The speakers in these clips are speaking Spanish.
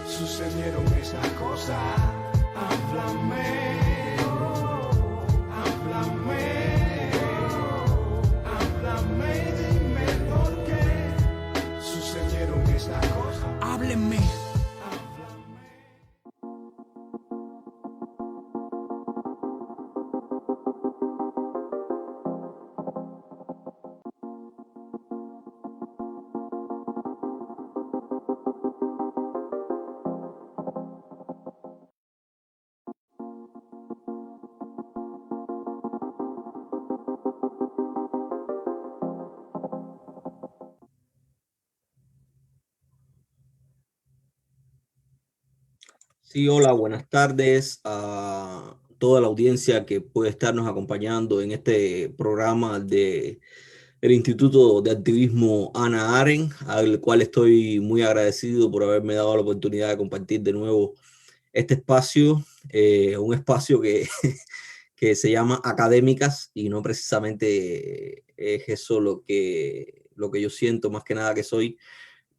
Sucedieron esas cosas. Háblame, háblame, háblame, dime por qué sucedieron esas cosas. Háblenme. Sí, hola, buenas tardes a toda la audiencia que puede estarnos acompañando en este programa del Instituto de Activismo Hannah Arendt, al cual estoy muy agradecido por haberme dado la oportunidad de compartir de nuevo este espacio, un espacio que, que se llama Académicas y no precisamente es eso lo que yo siento más que nada que soy,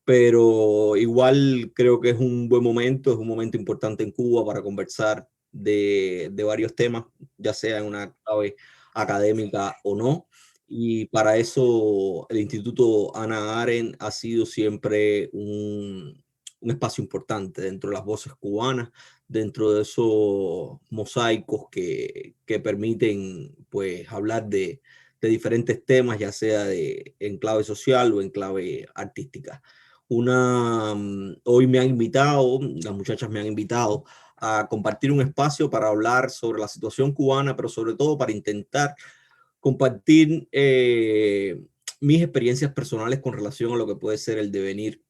pero igual creo que es un buen momento, es un momento importante en Cuba para conversar de varios temas, ya sea en una clave académica o no. Y para eso el Instituto Hannah Arendt ha sido siempre un espacio importante dentro de las voces cubanas, dentro de esos mosaicos que permiten pues hablar de diferentes temas, ya sea en clave social o en clave artística. Hoy me han invitado, las muchachas me han invitado a compartir un espacio para hablar sobre la situación cubana, pero sobre todo para intentar compartir mis experiencias personales con relación a lo que puede ser el devenir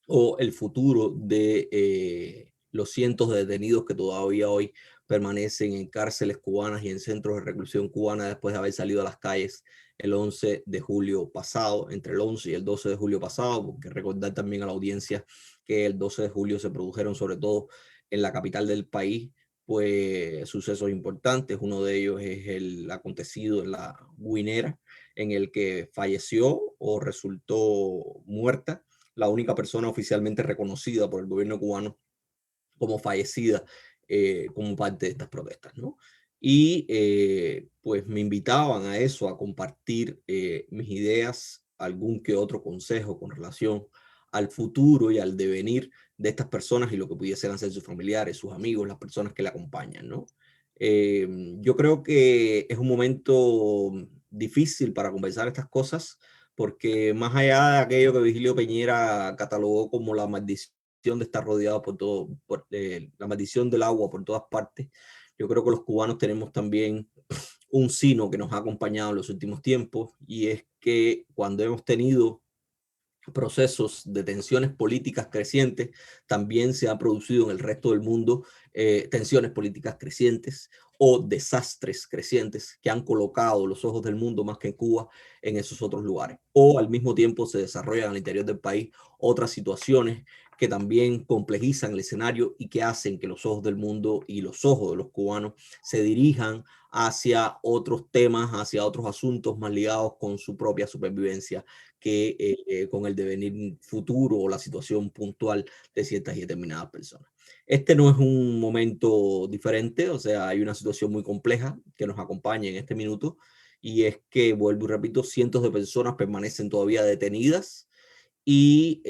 o el futuro de los cientos de detenidos que todavía hoy permanecen en cárceles cubanas y en centros de reclusión cubana después de haber salido a las calles el 11 de julio pasado, entre el 11 y el 12 de julio pasado, porque recordar también a la audiencia que el 12 de julio se produjeron sobre todo en la capital del país, pues sucesos importantes. Uno de ellos es el acontecido en la Guinera, en el que falleció o resultó muerta la única persona oficialmente reconocida por el gobierno cubano como fallecida como parte de estas protestas, ¿no? Y pues me invitaban a eso, a compartir mis ideas, algún que otro consejo con relación al futuro y al devenir de estas personas y lo que pudiesen hacer sus familiares, sus amigos, las personas que la acompañan, ¿no? Yo creo que es un momento difícil para conversar estas cosas, porque más allá de aquello que Vigilio Peñera catalogó como la maldición de estar rodeado por todo, la maldición del agua por todas partes, yo creo que los cubanos tenemos también un sino que nos ha acompañado en los últimos tiempos, y es que cuando hemos tenido procesos de tensiones políticas crecientes, también se ha producido en el resto del mundo tensiones políticas crecientes o desastres crecientes que han colocado los ojos del mundo más que en Cuba en esos otros lugares. O al mismo tiempo se desarrollan al interior del país otras situaciones que también complejizan el escenario y que hacen que los ojos del mundo y los ojos de los cubanos se dirijan hacia otros temas, hacia otros asuntos más ligados con su propia supervivencia que con el devenir futuro o la situación puntual de ciertas y determinadas personas. Este no es un momento diferente, o sea, hay una situación muy compleja que nos acompaña en este minuto, y es que, vuelvo y repito, cientos de personas permanecen todavía detenidas y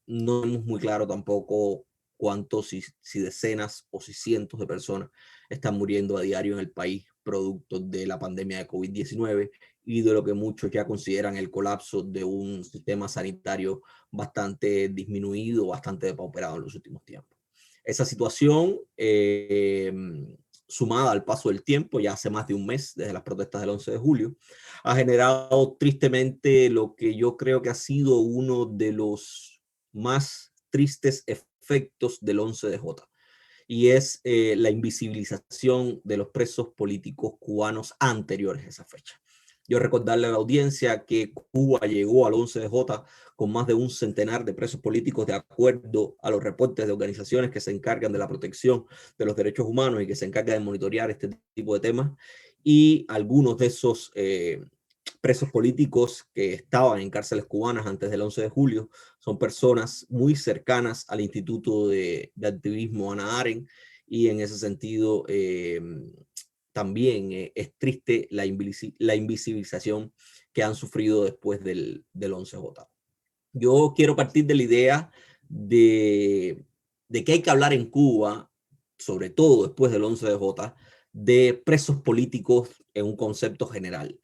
no tenemos muy claro tampoco cuántos, si decenas o si cientos de personas están muriendo a diario en el país producto de la pandemia de COVID-19 y de lo que muchos ya consideran el colapso de un sistema sanitario bastante disminuido, bastante depauperado en los últimos tiempos. Esa situación sumada al paso del tiempo, ya hace más de un mes desde las protestas del 11 de julio, ha generado tristemente lo que yo creo que ha sido uno de los más tristes efectos del 11DJ, y es la invisibilización de los presos políticos cubanos anteriores a esa fecha. Yo recordarle a la audiencia que Cuba llegó al 11DJ con más de un centenar de presos políticos, de acuerdo a los reportes de organizaciones que se encargan de la protección de los derechos humanos y que se encargan de monitorear este tipo de temas. Y algunos de esos presos políticos que estaban en cárceles cubanas antes del 11 de julio son personas muy cercanas al Instituto de Activismo Hannah Arendt, y en ese sentido también es triste la invisibilización que han sufrido después del 11J. Yo quiero partir de la idea de que hay que hablar en Cuba, sobre todo después del 11J, de presos políticos en un concepto general,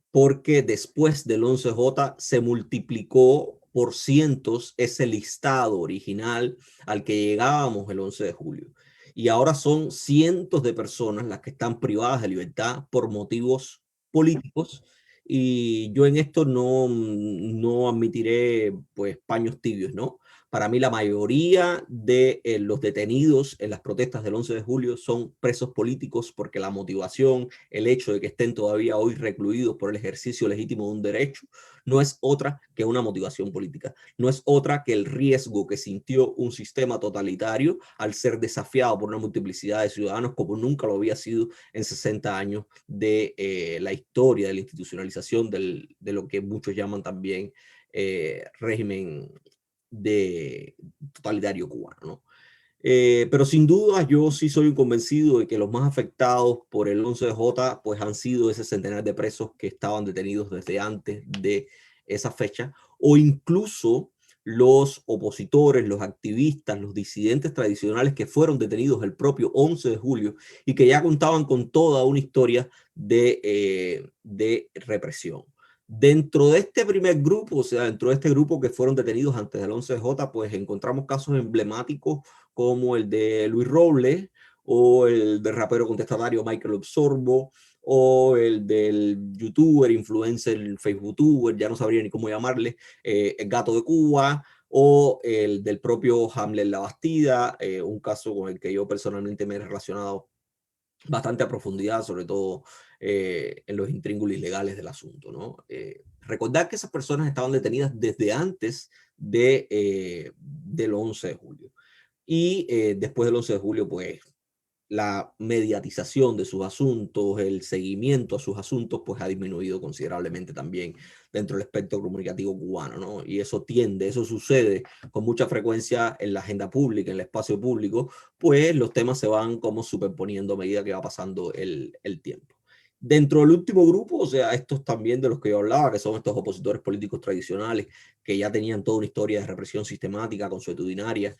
porque después del 11J se multiplicó por cientos ese listado original al que llegábamos el 11 de julio. Y ahora son cientos de personas las que están privadas de libertad por motivos políticos. Y yo en esto no admitiré pues paños tibios, ¿no? Para mí la mayoría de los detenidos en las protestas del 11 de julio son presos políticos, porque la motivación, el hecho de que estén todavía hoy recluidos por el ejercicio legítimo de un derecho, no es otra que una motivación política. No es otra que el riesgo que sintió un sistema totalitario al ser desafiado por una multiplicidad de ciudadanos como nunca lo había sido en 60 años de la historia de la institucionalización de lo que muchos llaman también régimen de totalitario cubano, ¿no? Pero sin duda yo sí soy convencido de que los más afectados por el 11J pues han sido ese centenar de presos que estaban detenidos desde antes de esa fecha, o incluso los opositores, los activistas, los disidentes tradicionales que fueron detenidos el propio 11 de julio y que ya contaban con toda una historia de represión. Dentro de este primer grupo, o sea, dentro de este grupo que fueron detenidos antes del 11J, pues encontramos casos emblemáticos como el de Luis Robles, o el del rapero contestatario Michael Absorbo, o el del youtuber, influencer, facebookuber, ya no sabría ni cómo llamarle, el Gato de Cuba, o el del propio Hamlet La Bastida, un caso con el que yo personalmente me he relacionado bastante a profundidad, sobre todo en los intríngulis legales del asunto, ¿no? Recordar que esas personas estaban detenidas desde antes del 11 de julio. Y después del 11 de julio, pues la mediatización de sus asuntos, el seguimiento a sus asuntos, pues ha disminuido considerablemente también dentro del espectro comunicativo cubano, ¿no? Y eso sucede con mucha frecuencia en la agenda pública, en el espacio público, pues los temas se van como superponiendo a medida que va pasando el tiempo. Dentro del último grupo, o sea, estos también de los que yo hablaba, que son estos opositores políticos tradicionales, que ya tenían toda una historia de represión sistemática, consuetudinaria,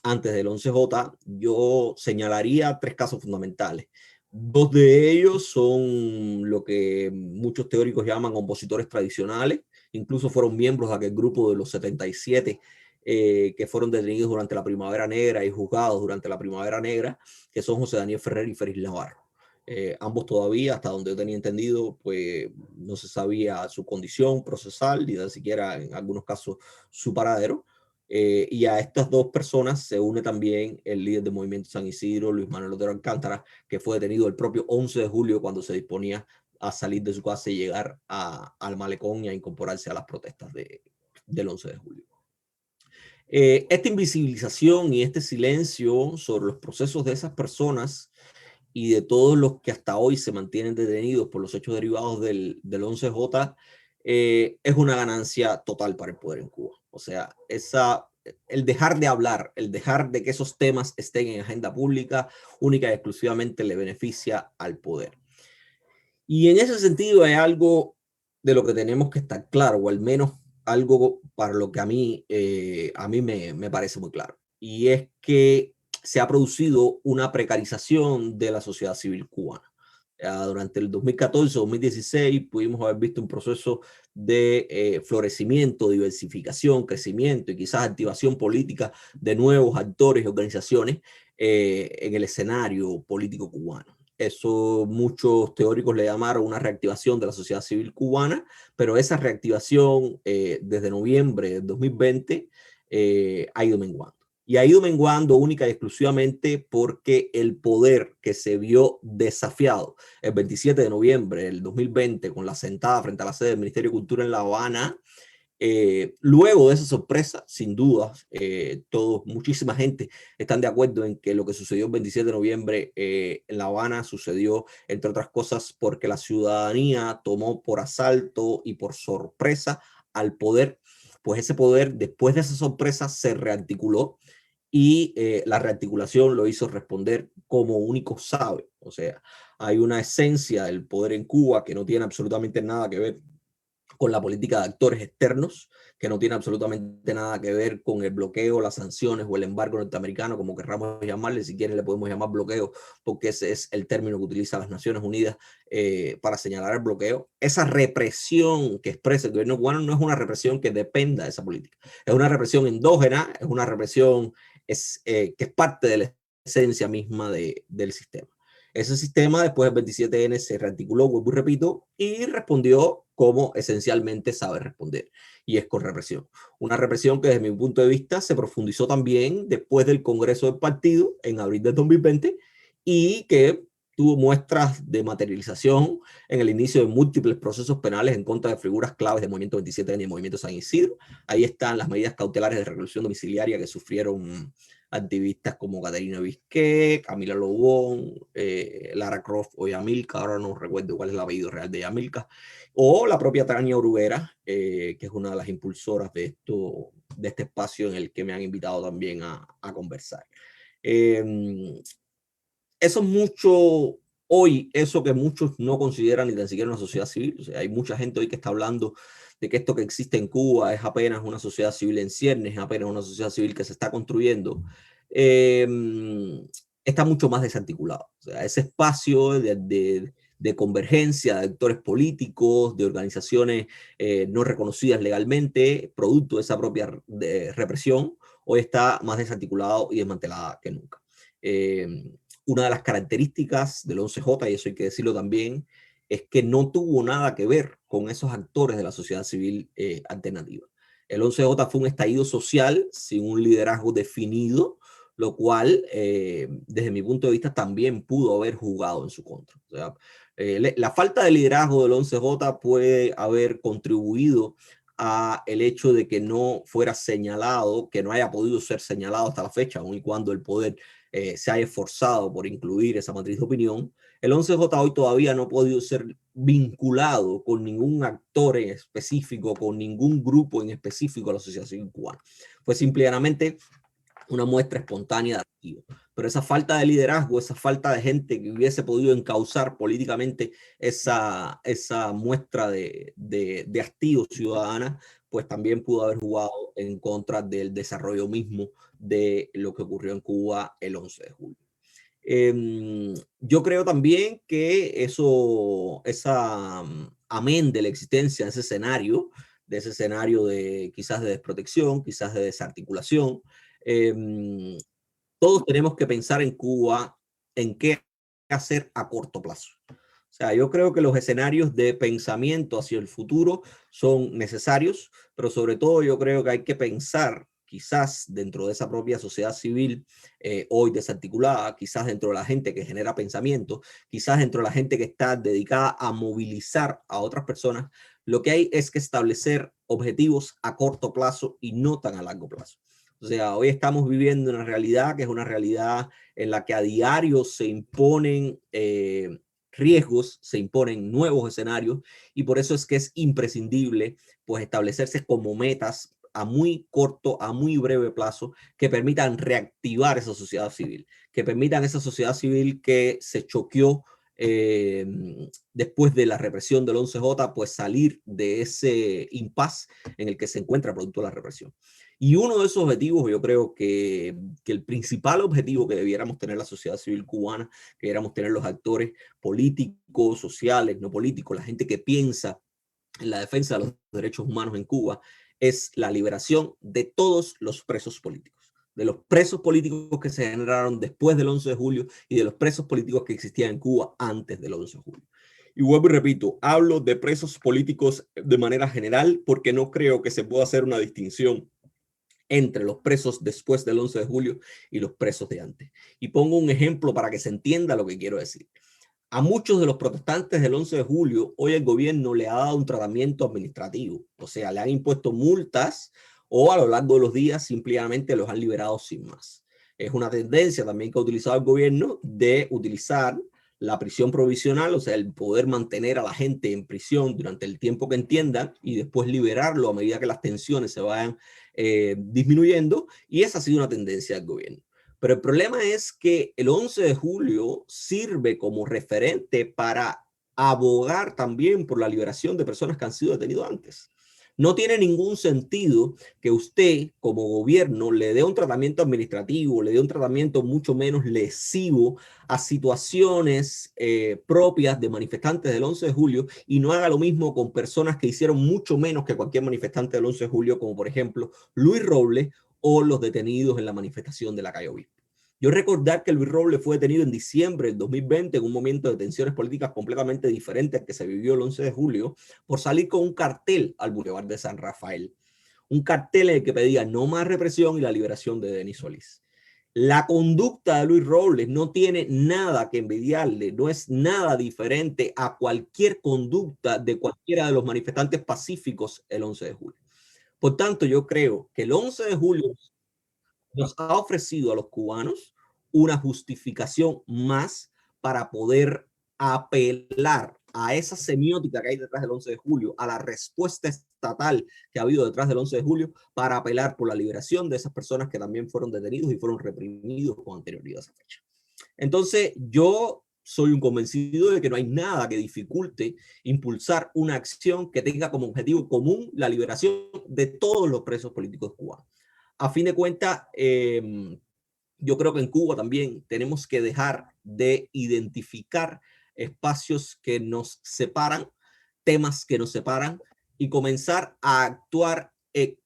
antes del 11J, yo señalaría tres casos fundamentales. Dos de ellos son lo que muchos teóricos llaman opositores tradicionales, incluso fueron miembros de aquel grupo de los 77 que fueron detenidos durante la Primavera Negra y juzgados durante la Primavera Negra, que son José Daniel Ferrer y Félix Navarro. Ambos todavía, hasta donde yo tenía entendido, pues no se sabía su condición procesal, ni tan siquiera en algunos casos su paradero. Y a estas dos personas se une también el líder del Movimiento San Isidro, Luis Manuel Otero Alcántara, que fue detenido el propio 11 de julio cuando se disponía a salir de su casa y llegar al malecón y a incorporarse a las protestas del 11 de julio. Esta invisibilización y este silencio sobre los procesos de esas personas y de todos los que hasta hoy se mantienen detenidos por los hechos derivados del 11J, es una ganancia total para el poder en Cuba. O sea, el dejar de hablar, el dejar de que esos temas estén en agenda pública, única y exclusivamente le beneficia al poder. Y en ese sentido hay algo de lo que tenemos que estar claro, o al menos algo para lo que a mí me parece muy claro. Y es que se ha producido una precarización de la sociedad civil cubana. Durante el 2014-2016 pudimos haber visto un proceso de florecimiento, diversificación, crecimiento y quizás activación política de nuevos actores y organizaciones en el escenario político cubano. Eso muchos teóricos le llamaron una reactivación de la sociedad civil cubana, pero esa reactivación desde noviembre de 2020 ha ido menguando. Y ha ido menguando única y exclusivamente porque el poder que se vio desafiado el 27 de noviembre del 2020 con la sentada frente a la sede del Ministerio de Cultura en La Habana, luego de esa sorpresa, sin duda, muchísima gente están de acuerdo en que lo que sucedió el 27 de noviembre en La Habana sucedió, entre otras cosas, porque la ciudadanía tomó por asalto y por sorpresa al poder. Pues ese poder, después de esa sorpresa, se rearticuló y la rearticulación lo hizo responder como único sabe. O sea, hay una esencia del poder en Cuba que no tiene absolutamente nada que ver con la política de actores externos, que no tiene absolutamente nada que ver con el bloqueo, las sanciones o el embargo norteamericano, como querramos llamarle. Si quieren le podemos llamar bloqueo, porque ese es el término que utiliza las Naciones Unidas para señalar el bloqueo. Esa represión que expresa el gobierno cubano no es una represión que dependa de esa política. Es una represión endógena, es una represión que es parte de la esencia misma del sistema. Ese sistema después del 27N se rearticuló, vuelvo y repito, y respondió como esencialmente sabe responder, y es con represión. Una represión que desde mi punto de vista se profundizó también después del Congreso del Partido en abril de 2020 y que tuvo muestras de materialización en el inicio de múltiples procesos penales en contra de figuras claves del movimiento 27N y el movimiento San Isidro. Ahí están las medidas cautelares de reclusión domiciliaria que sufrieron activistas como Caterina Bisquet, Camila Lobón, Lara Croft o Yamilka, ahora no recuerdo cuál es el apellido real de Yamilka, o la propia Tania Oruguera, que es una de las impulsoras de este espacio en el que me han invitado también a conversar. Eso es mucho hoy, eso que muchos no consideran ni tan siquiera una sociedad civil. O sea, hay mucha gente hoy que está hablando de que esto que existe en Cuba es apenas una sociedad civil en ciernes, es apenas una sociedad civil que se está construyendo. Está mucho más desarticulado. O sea, ese espacio de convergencia de actores políticos, de organizaciones no reconocidas legalmente, producto de esa propia represión, hoy está más desarticulado y desmantelada que nunca. Una de las características del 11J, y eso hay que decirlo también, es que no tuvo nada que ver con esos actores de la sociedad civil alternativa. El 11J fue un estallido social sin un liderazgo definido, lo cual, desde mi punto de vista, también pudo haber jugado en su contra. O sea, la falta de liderazgo del 11J puede haber contribuido a el hecho de que no fuera señalado, que no haya podido ser señalado hasta la fecha, aun y cuando el poder se haya esforzado por incluir esa matriz de opinión. El 11J hoy todavía no ha podido ser vinculado con ningún actor en específico, con ningún grupo en específico de la sociedad civil cubana. Fue simplemente una muestra espontánea de activo. Pero esa falta de liderazgo, esa falta de gente que hubiese podido encauzar políticamente esa muestra de activo ciudadana, pues también pudo haber jugado en contra del desarrollo mismo de lo que ocurrió en Cuba el 11 de julio. Yo creo también que amén de la existencia de ese escenario de quizás de desprotección, quizás de desarticulación, todos tenemos que pensar en Cuba en qué hacer a corto plazo. O sea, yo creo que los escenarios de pensamiento hacia el futuro son necesarios, pero sobre todo yo creo que hay que pensar quizás dentro de esa propia sociedad civil hoy desarticulada, quizás dentro de la gente que genera pensamiento, quizás dentro de la gente que está dedicada a movilizar a otras personas, lo que hay es que establecer objetivos a corto plazo y no tan a largo plazo. O sea, hoy estamos viviendo una realidad que es una realidad en la que a diario se imponen riesgos, se imponen nuevos escenarios, y por eso es que es imprescindible pues establecerse como metas a muy corto, a muy breve plazo, que permitan reactivar esa sociedad civil, que permitan esa sociedad civil que se choqueó después de la represión del 11J, pues salir de ese impasse en el que se encuentra producto de la represión. Y uno de esos objetivos, yo creo que el principal objetivo que debiéramos tener la sociedad civil cubana, que debiéramos tener los actores políticos, sociales, no políticos, la gente que piensa en la defensa de los derechos humanos en Cuba, es la liberación de todos los presos políticos. de los presos políticos que se generaron después del 11 de julio y de los presos políticos que existían en Cuba antes del 11 de julio. Y vuelvo y repito, hablo de presos políticos de manera general porque no creo que se pueda hacer una distinción entre los presos después del 11 de julio y los presos de antes. Y pongo un ejemplo para que se entienda lo que quiero decir. A muchos de los protestantes del 11 de julio, hoy el gobierno le ha dado un tratamiento administrativo, o sea, le han impuesto multas o a lo largo de los días simplemente los han liberado sin más. Es una tendencia también que ha utilizado el gobierno de utilizar la prisión provisional, o sea, el poder mantener a la gente en prisión durante el tiempo que entiendan y después liberarlo a medida que las tensiones se vayan disminuyendo, y esa ha sido una tendencia del gobierno. Pero el problema es que el 11 de julio sirve como referente para abogar también por la liberación de personas que han sido detenidas antes. No tiene ningún sentido que usted como gobierno le dé un tratamiento administrativo, le dé un tratamiento mucho menos lesivo a situaciones propias de manifestantes del 11 de julio y no haga lo mismo con personas que hicieron mucho menos que cualquier manifestante del 11 de julio, como por ejemplo Luis Robles o los detenidos en la manifestación de la calle Obispo. Yo recordar que Luis Robles fue detenido en diciembre del 2020 en un momento de tensiones políticas completamente diferente al que se vivió el 11 de julio por salir con un cartel al Boulevard de San Rafael. Un cartel en el que pedía no más represión y la liberación de Denis Solís. La conducta de Luis Robles no tiene nada que envidiarle, no es nada diferente a cualquier conducta de cualquiera de los manifestantes pacíficos el 11 de julio. Por tanto, yo creo que el 11 de julio nos ha ofrecido a los cubanos una justificación más para poder apelar a esa semiótica que hay detrás del 11 de julio, a la respuesta estatal que ha habido detrás del 11 de julio, para apelar por la liberación de esas personas que también fueron detenidos y fueron reprimidos con anterioridad a esa fecha. Entonces, yo soy un convencido de que no hay nada que dificulte impulsar una acción que tenga como objetivo común la liberación de todos los presos políticos cubanos. A fin de cuentas, yo creo que en Cuba también tenemos que dejar de identificar espacios que nos separan, temas que nos separan y comenzar a actuar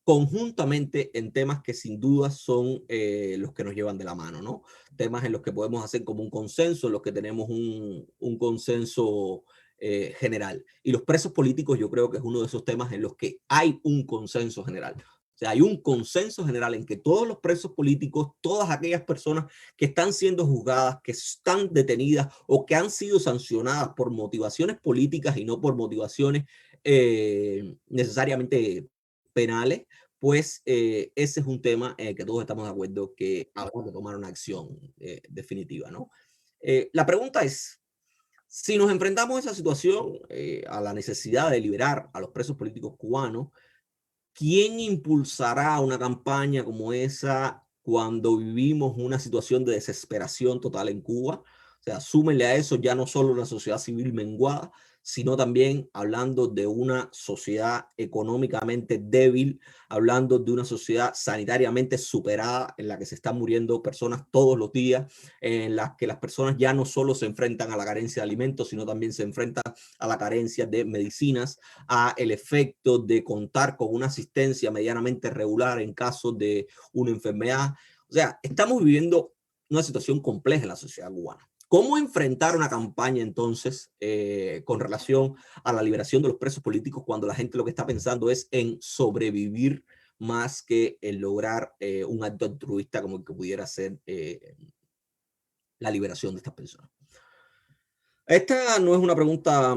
conjuntamente en temas que sin duda son los que nos llevan de la mano, ¿no? Temas en los que podemos hacer como un consenso, en los que tenemos un consenso general. Y los presos políticos yo creo que es uno de esos temas en los que hay un consenso general. O sea, hay un consenso general en que todos los presos políticos, todas aquellas personas que están siendo juzgadas, que están detenidas o que han sido sancionadas por motivaciones políticas y no por motivaciones necesariamente penales, pues ese es un tema en el que todos estamos de acuerdo que habrá que tomar una acción definitiva, ¿no? La pregunta es, si nos enfrentamos a esa situación, a la necesidad de liberar a los presos políticos cubanos, ¿quién impulsará una campaña como esa cuando vivimos una situación de desesperación total en Cuba? O sea, súmenle a eso ya no solo una sociedad civil menguada, sino también hablando de una sociedad económicamente débil, hablando de una sociedad sanitariamente superada en la que se están muriendo personas todos los días, en las que las personas ya no solo se enfrentan a la carencia de alimentos, sino también se enfrentan a la carencia de medicinas, a el efecto de contar con una asistencia medianamente regular en caso de una enfermedad. O sea, estamos viviendo una situación compleja en la sociedad cubana. ¿Cómo enfrentar una campaña entonces con relación a la liberación de los presos políticos cuando la gente lo que está pensando es en sobrevivir más que en lograr un acto altruista como el que pudiera ser la liberación de estas personas? Esta no es una pregunta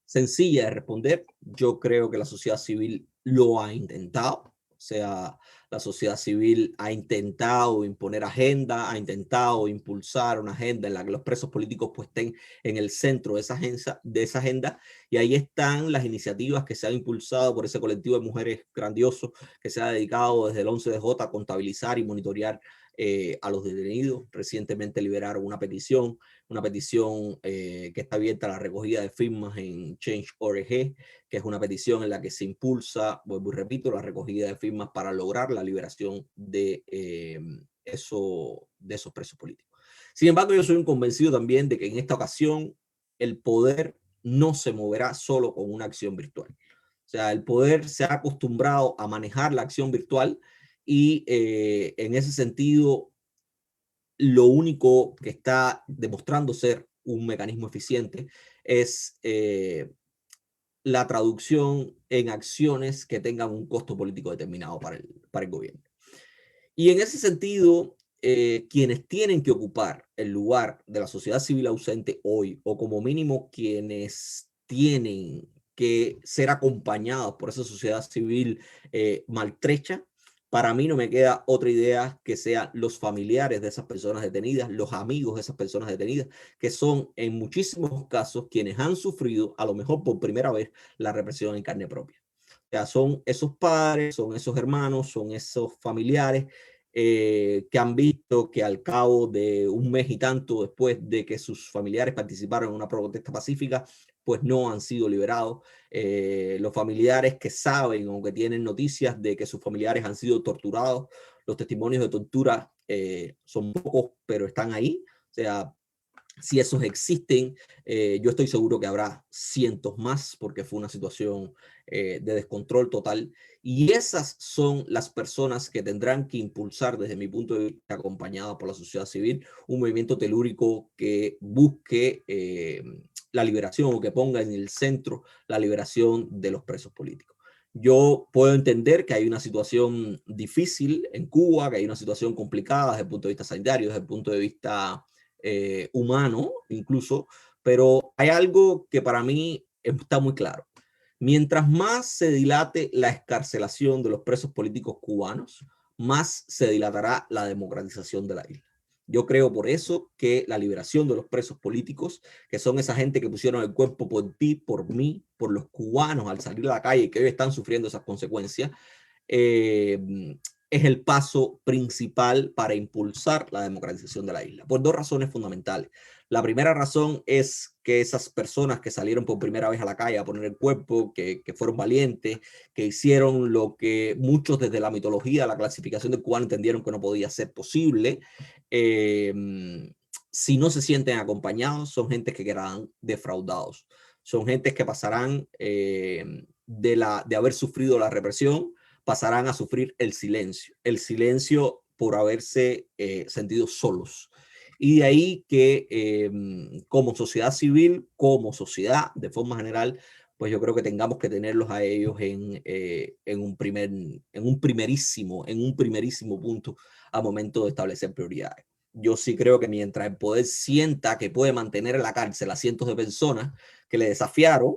sencilla de responder. Yo creo que la sociedad civil lo ha intentado. O sea, la sociedad civil ha intentado imponer agenda, ha intentado impulsar una agenda en la que los presos políticos pues estén en el centro de esa agenda. Y ahí están las iniciativas que se han impulsado por ese colectivo de mujeres grandioso que se ha dedicado desde el 11DJ a contabilizar y monitorear a los detenidos. Recientemente liberaron una petición que está abierta a la recogida de firmas en Change.org, que es una petición en la que se impulsa, vuelvo y repito, la recogida de firmas para lograr la liberación de esos presos políticos. Sin embargo, yo soy un convencido también de que en esta ocasión el poder no se moverá solo con una acción virtual. O sea, el poder se ha acostumbrado a manejar la acción virtual y en ese sentido, lo único que está demostrando ser un mecanismo eficiente es la traducción en acciones que tengan un costo político determinado para el gobierno. Y en ese sentido, quienes tienen que ocupar el lugar de la sociedad civil ausente hoy, o como mínimo quienes tienen que ser acompañados por esa sociedad civil maltrecha, para mí no me queda otra idea que sean los familiares de esas personas detenidas, los amigos de esas personas detenidas, que son en muchísimos casos quienes han sufrido, a lo mejor por primera vez, la represión en carne propia. O sea, son esos padres, son esos hermanos, son esos familiares que han visto que al cabo de un mes y tanto después de que sus familiares participaron en una protesta pacífica, pues no han sido liberados. Los familiares que saben o que tienen noticias de que sus familiares han sido torturados, los testimonios de tortura son pocos, pero están ahí. O sea, si esos existen, yo estoy seguro que habrá cientos más, porque fue una situación de descontrol total. Y esas son las personas que tendrán que impulsar, desde mi punto de vista, acompañada por la sociedad civil, un movimiento telúrico que busque la liberación, o que ponga en el centro la liberación de los presos políticos. Yo puedo entender que hay una situación difícil en Cuba, que hay una situación complicada desde el punto de vista sanitario, desde el punto de vista humano incluso, pero hay algo que para mí está muy claro. Mientras más se dilate la excarcelación de los presos políticos cubanos, más se dilatará la democratización de la isla. Yo creo por eso que la liberación de los presos políticos, que son esa gente que pusieron el cuerpo por ti, por mí, por los cubanos al salir a la calle, que hoy están sufriendo esas consecuencias, es el paso principal para impulsar la democratización de la isla, por dos razones fundamentales. La primera razón es que esas personas que salieron por primera vez a la calle a poner el cuerpo, que fueron valientes, que hicieron lo que muchos desde la mitología, la clasificación del cubano entendieron que no podía ser posible, si no se sienten acompañados, son gente que quedarán defraudados. Son gente que pasarán de haber sufrido la represión, pasarán a sufrir el silencio por haberse sentido solos. Y de ahí que como sociedad civil, como sociedad de forma general, pues yo creo que tengamos que tenerlos a ellos en un primerísimo punto a momento de establecer prioridades. Yo sí creo que mientras el poder sienta que puede mantener en la cárcel a cientos de personas que le desafiaron,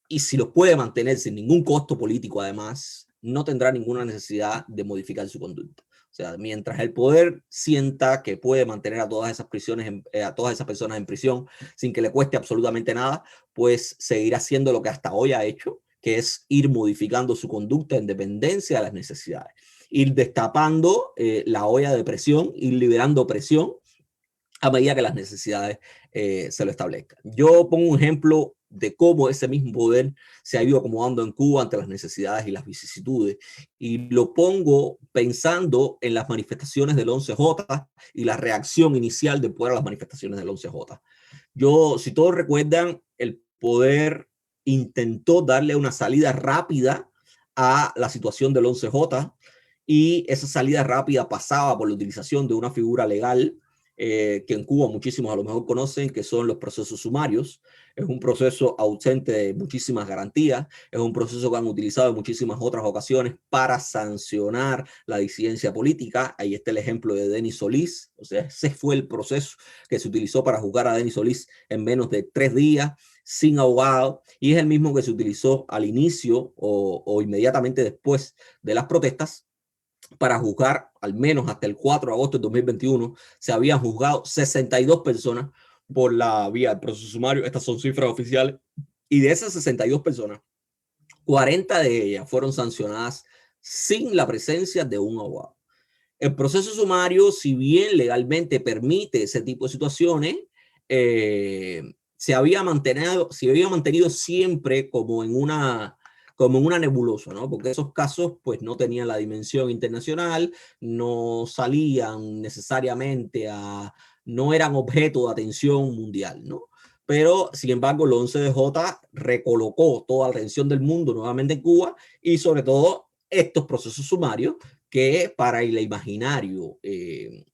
y si los puede mantener sin ningún costo político, además, no tendrá ninguna necesidad de modificar su conducta. O sea, mientras el poder sienta que puede mantener a todas esas a todas esas personas en prisión sin que le cueste absolutamente nada, pues seguirá haciendo lo que hasta hoy ha hecho, que es ir modificando su conducta en dependencia de las necesidades, ir destapando la olla de presión, ir liberando presión a medida que las necesidades se lo establezcan. Yo pongo un ejemplo de cómo ese mismo poder se ha ido acomodando en Cuba ante las necesidades y las vicisitudes. Y lo pongo pensando en las manifestaciones del 11J y la reacción inicial después de las manifestaciones del 11J. Si todos recuerdan, el poder intentó darle una salida rápida a la situación del 11J, y esa salida rápida pasaba por la utilización de una figura legal que en Cuba muchísimos a lo mejor conocen, que son los procesos sumarios. Es un proceso ausente de muchísimas garantías, es un proceso que han utilizado en muchísimas otras ocasiones para sancionar la disidencia política. Ahí está el ejemplo de Denis Solís. O sea, ese fue el proceso que se utilizó para juzgar a Denis Solís en menos de 3 días, sin abogado, y es el mismo que se utilizó al inicio o inmediatamente después de las protestas para juzgar, al menos hasta el 4 de agosto de 2021, se habían juzgado 62 personas por la vía del proceso sumario. Estas son cifras oficiales. Y de esas 62 personas, 40 de ellas fueron sancionadas sin la presencia de un abogado. El proceso sumario, si bien legalmente permite ese tipo de situaciones, se había mantenido siempre como en una nebulosa, ¿no? Porque esos casos pues no tenían la dimensión internacional, no salían necesariamente no eran objeto de atención mundial, ¿no? Pero, sin embargo, el 11DJ recolocó toda la atención del mundo nuevamente en Cuba, y sobre todo estos procesos sumarios que para el imaginario de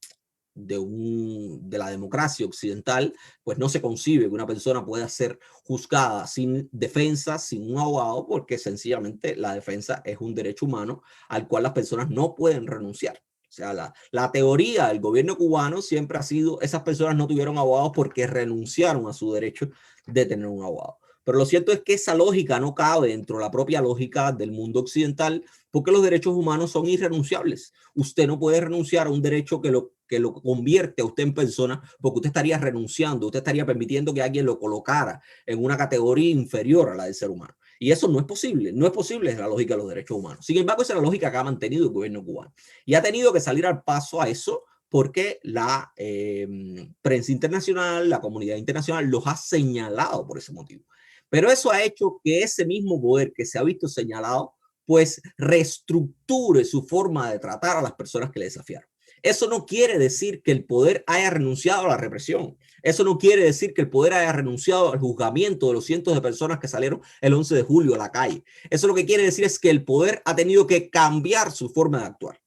la democracia occidental, pues no se concibe que una persona pueda ser juzgada sin defensa, sin un abogado, porque sencillamente la defensa es un derecho humano al cual las personas no pueden renunciar. O sea, la teoría del gobierno cubano siempre ha sido, esas personas no tuvieron abogados porque renunciaron a su derecho de tener un abogado. Pero lo cierto es que esa lógica no cabe dentro de la propia lógica del mundo occidental, porque los derechos humanos son irrenunciables. Usted no puede renunciar a un derecho que lo convierte a usted en persona, porque usted estaría renunciando, usted estaría permitiendo que alguien lo colocara en una categoría inferior a la del ser humano. Y eso no es posible, no es posible, es la lógica de los derechos humanos. Sin embargo, esa es la lógica que ha mantenido el gobierno cubano. Y ha tenido que salir al paso a eso porque la prensa internacional, la comunidad internacional los ha señalado por ese motivo. Pero eso ha hecho que ese mismo poder que se ha visto señalado, pues reestructure su forma de tratar a las personas que le desafiaron. Eso no quiere decir que el poder haya renunciado a la represión. Eso no quiere decir que el poder haya renunciado al juzgamiento de los cientos de personas que salieron el 11 de julio a la calle. Eso lo que quiere decir es que el poder ha tenido que cambiar su forma de actuar.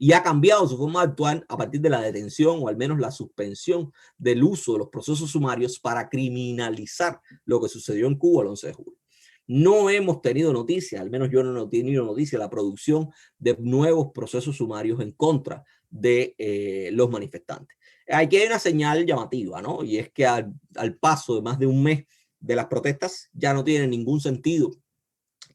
Y ha cambiado su forma de actuar a partir de la detención o al menos la suspensión del uso de los procesos sumarios para criminalizar lo que sucedió en Cuba el 11 de julio. No hemos tenido noticia, al menos yo no he tenido noticia, de la producción de nuevos procesos sumarios en contra de los manifestantes. Aquí hay una señal llamativa, ¿no? Y es que al paso de más de un mes de las protestas ya no tiene ningún sentido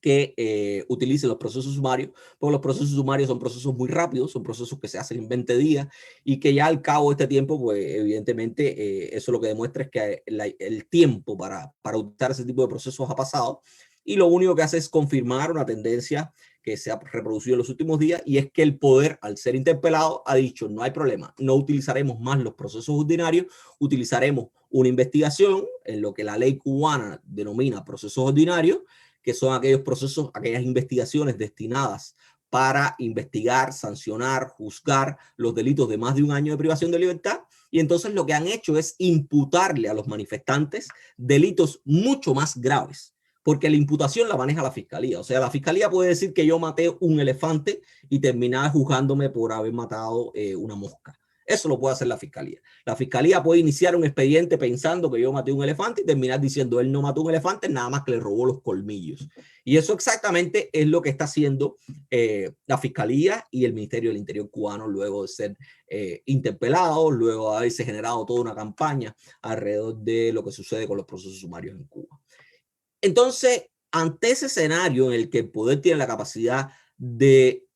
que utilicen los procesos sumarios, porque los procesos sumarios son procesos muy rápidos, son procesos que se hacen en 20 días y que ya al cabo de este tiempo, pues evidentemente eso lo que demuestra es que el tiempo para utilizar ese tipo de procesos ha pasado y lo único que hace es confirmar una tendencia que se ha reproducido en los últimos días y es que el poder, al ser interpelado, ha dicho no hay problema, no utilizaremos más los procesos ordinarios, utilizaremos una investigación en lo que la ley cubana denomina procesos ordinarios, que son aquellos procesos, aquellas investigaciones destinadas para investigar, sancionar, juzgar los delitos de más de un año de privación de libertad. Y entonces lo que han hecho es imputarle a los manifestantes delitos mucho más graves, porque la imputación la maneja la fiscalía. O sea, la fiscalía puede decir que yo maté un elefante y terminar juzgándome por haber matado una mosca. Eso lo puede hacer la fiscalía. La fiscalía puede iniciar un expediente pensando que yo maté un elefante y terminar diciendo él no mató un elefante, nada más que le robó los colmillos. Y eso exactamente es lo que está haciendo la fiscalía y el Ministerio del Interior cubano luego de ser interpelados, luego de haberse generado toda una campaña alrededor de lo que sucede con los procesos sumarios en Cuba. Entonces, ante ese escenario en el que el poder tiene la capacidad de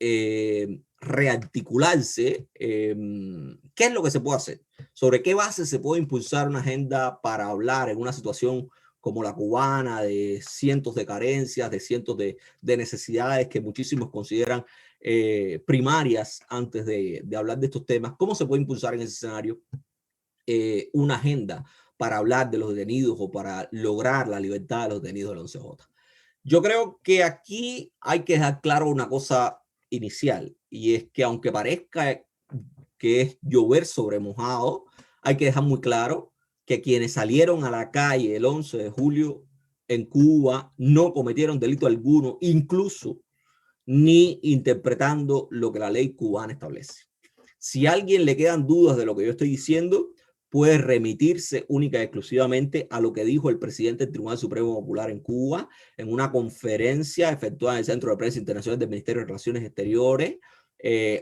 rearticularse, ¿qué es lo que se puede hacer? ¿Sobre qué base se puede impulsar una agenda para hablar en una situación como la cubana, de cientos de carencias, de cientos de necesidades que muchísimos consideran primarias antes de hablar de estos temas? ¿Cómo se puede impulsar en ese escenario una agenda para hablar de los detenidos o para lograr la libertad de los detenidos del 11J? Yo creo que aquí hay que dejar claro una cosa inicial, y es que aunque parezca que es llover sobre mojado, hay que dejar muy claro que quienes salieron a la calle el 11 de julio en Cuba no cometieron delito alguno, incluso ni interpretando lo que la ley cubana establece. Si a alguien le quedan dudas de lo que yo estoy diciendo, puede remitirse única y exclusivamente a lo que dijo el presidente del Tribunal Supremo Popular en Cuba en una conferencia efectuada en el Centro de Prensa Internacional del Ministerio de Relaciones Exteriores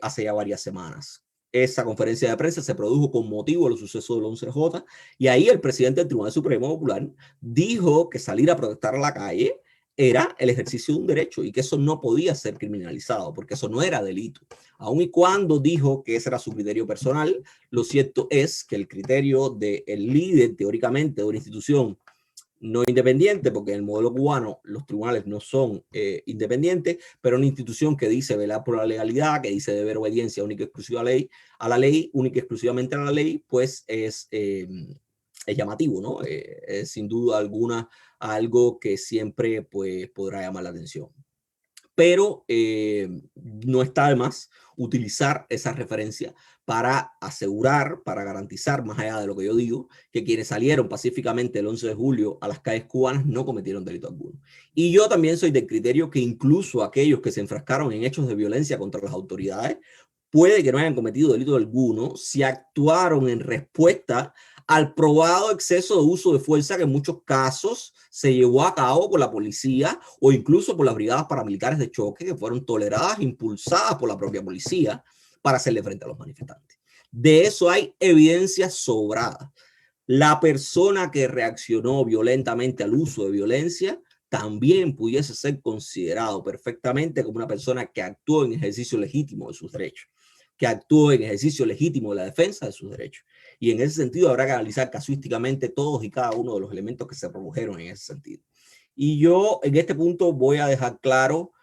hace ya varias semanas. Esa conferencia de prensa se produjo con motivo de los sucesos del 11J y ahí el presidente del Tribunal Supremo Popular dijo que salir a protestar a la calle era el ejercicio de un derecho y que eso no podía ser criminalizado porque eso no era delito. Aun y cuando dijo que ese era su criterio personal, lo cierto es que el criterio del líder, teóricamente, de una institución no independiente, porque en el modelo cubano los tribunales no son independientes, pero una institución que dice velar por la legalidad, que dice deber obediencia única y exclusiva a la ley, única y exclusivamente a la ley, pues es llamativo, ¿no? Sin duda alguna algo que siempre pues, podrá llamar la atención. pero no está de más utilizar esa referencia para asegurar, para garantizar, más allá de lo que yo digo, que quienes salieron pacíficamente el 11 de julio a las calles cubanas no cometieron delito alguno. Y yo también soy del criterio que incluso aquellos que se enfrascaron en hechos de violencia contra las autoridades puede que no hayan cometido delito alguno si actuaron en respuesta al probado exceso de uso de fuerza que en muchos casos se llevó a cabo por la policía o incluso por las brigadas paramilitares de choque que fueron toleradas, impulsadas por la propia policía para hacerle frente a los manifestantes. De eso hay evidencia sobrada. La persona que reaccionó violentamente al uso de violencia también pudiese ser considerado perfectamente como una persona que actuó en ejercicio legítimo de sus derechos, que actuó en ejercicio legítimo de la defensa de sus derechos. Y en ese sentido habrá que analizar casuísticamente todos y cada uno de los elementos que se produjeron en ese sentido. Y yo en este punto voy a dejar claro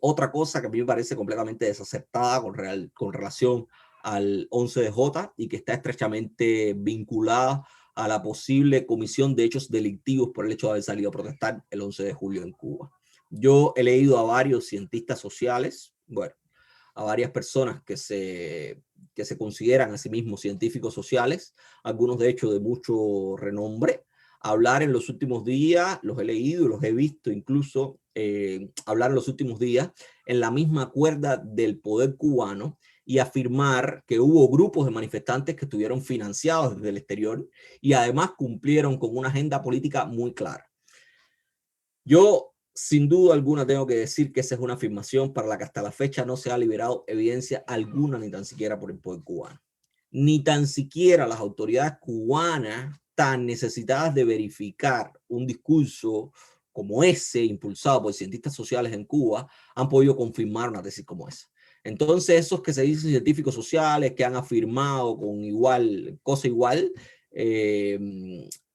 otra cosa que a mí me parece completamente desacertada con relación al 11DJ y que está estrechamente vinculada a la posible comisión de hechos delictivos por el hecho de haber salido a protestar el 11 de julio en Cuba. Yo he leído a varios cientistas sociales, bueno, a varias personas que se consideran a sí mismos científicos sociales, algunos de hecho de mucho renombre, hablar en los últimos días, los he leído, los he visto incluso, hablar en los últimos días en la misma cuerda del poder cubano y afirmar que hubo grupos de manifestantes que estuvieron financiados desde el exterior y además cumplieron con una agenda política muy clara. Yo, sin duda alguna, tengo que decir que esa es una afirmación para la que hasta la fecha no se ha liberado evidencia alguna, ni tan siquiera por el poder cubano. Ni tan siquiera las autoridades cubanas, tan necesitadas de verificar un discurso como ese, impulsado por cientistas sociales en Cuba, han podido confirmar una tesis como esa. Entonces, esos que se dicen científicos sociales, que han afirmado con igual, cosa igual,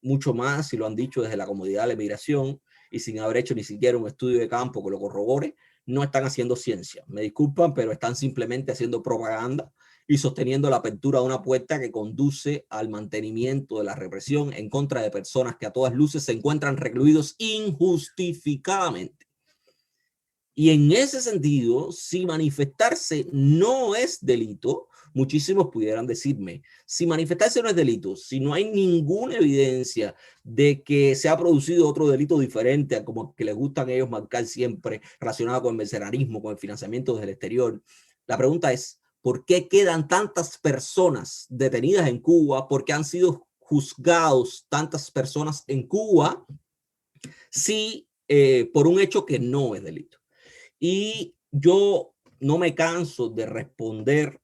mucho más, y lo han dicho desde la comodidad de la emigración, y sin haber hecho ni siquiera un estudio de campo que lo corrobore, no están haciendo ciencia. Me disculpan, pero están simplemente haciendo propaganda y sosteniendo la apertura de una puerta que conduce al mantenimiento de la represión en contra de personas que a todas luces se encuentran recluidos injustificadamente. Y en ese sentido, si manifestarse no es delito, muchísimos pudieran decirme, si manifestarse no es delito, si no hay ninguna evidencia de que se ha producido otro delito diferente a como que les gustan a ellos marcar siempre relacionado con el mercenarismo, con el financiamiento desde el exterior, la pregunta es, ¿por qué quedan tantas personas detenidas en Cuba? ¿Por qué han sido juzgados tantas personas en Cuba si por un hecho que no es delito? Y yo no me canso de responder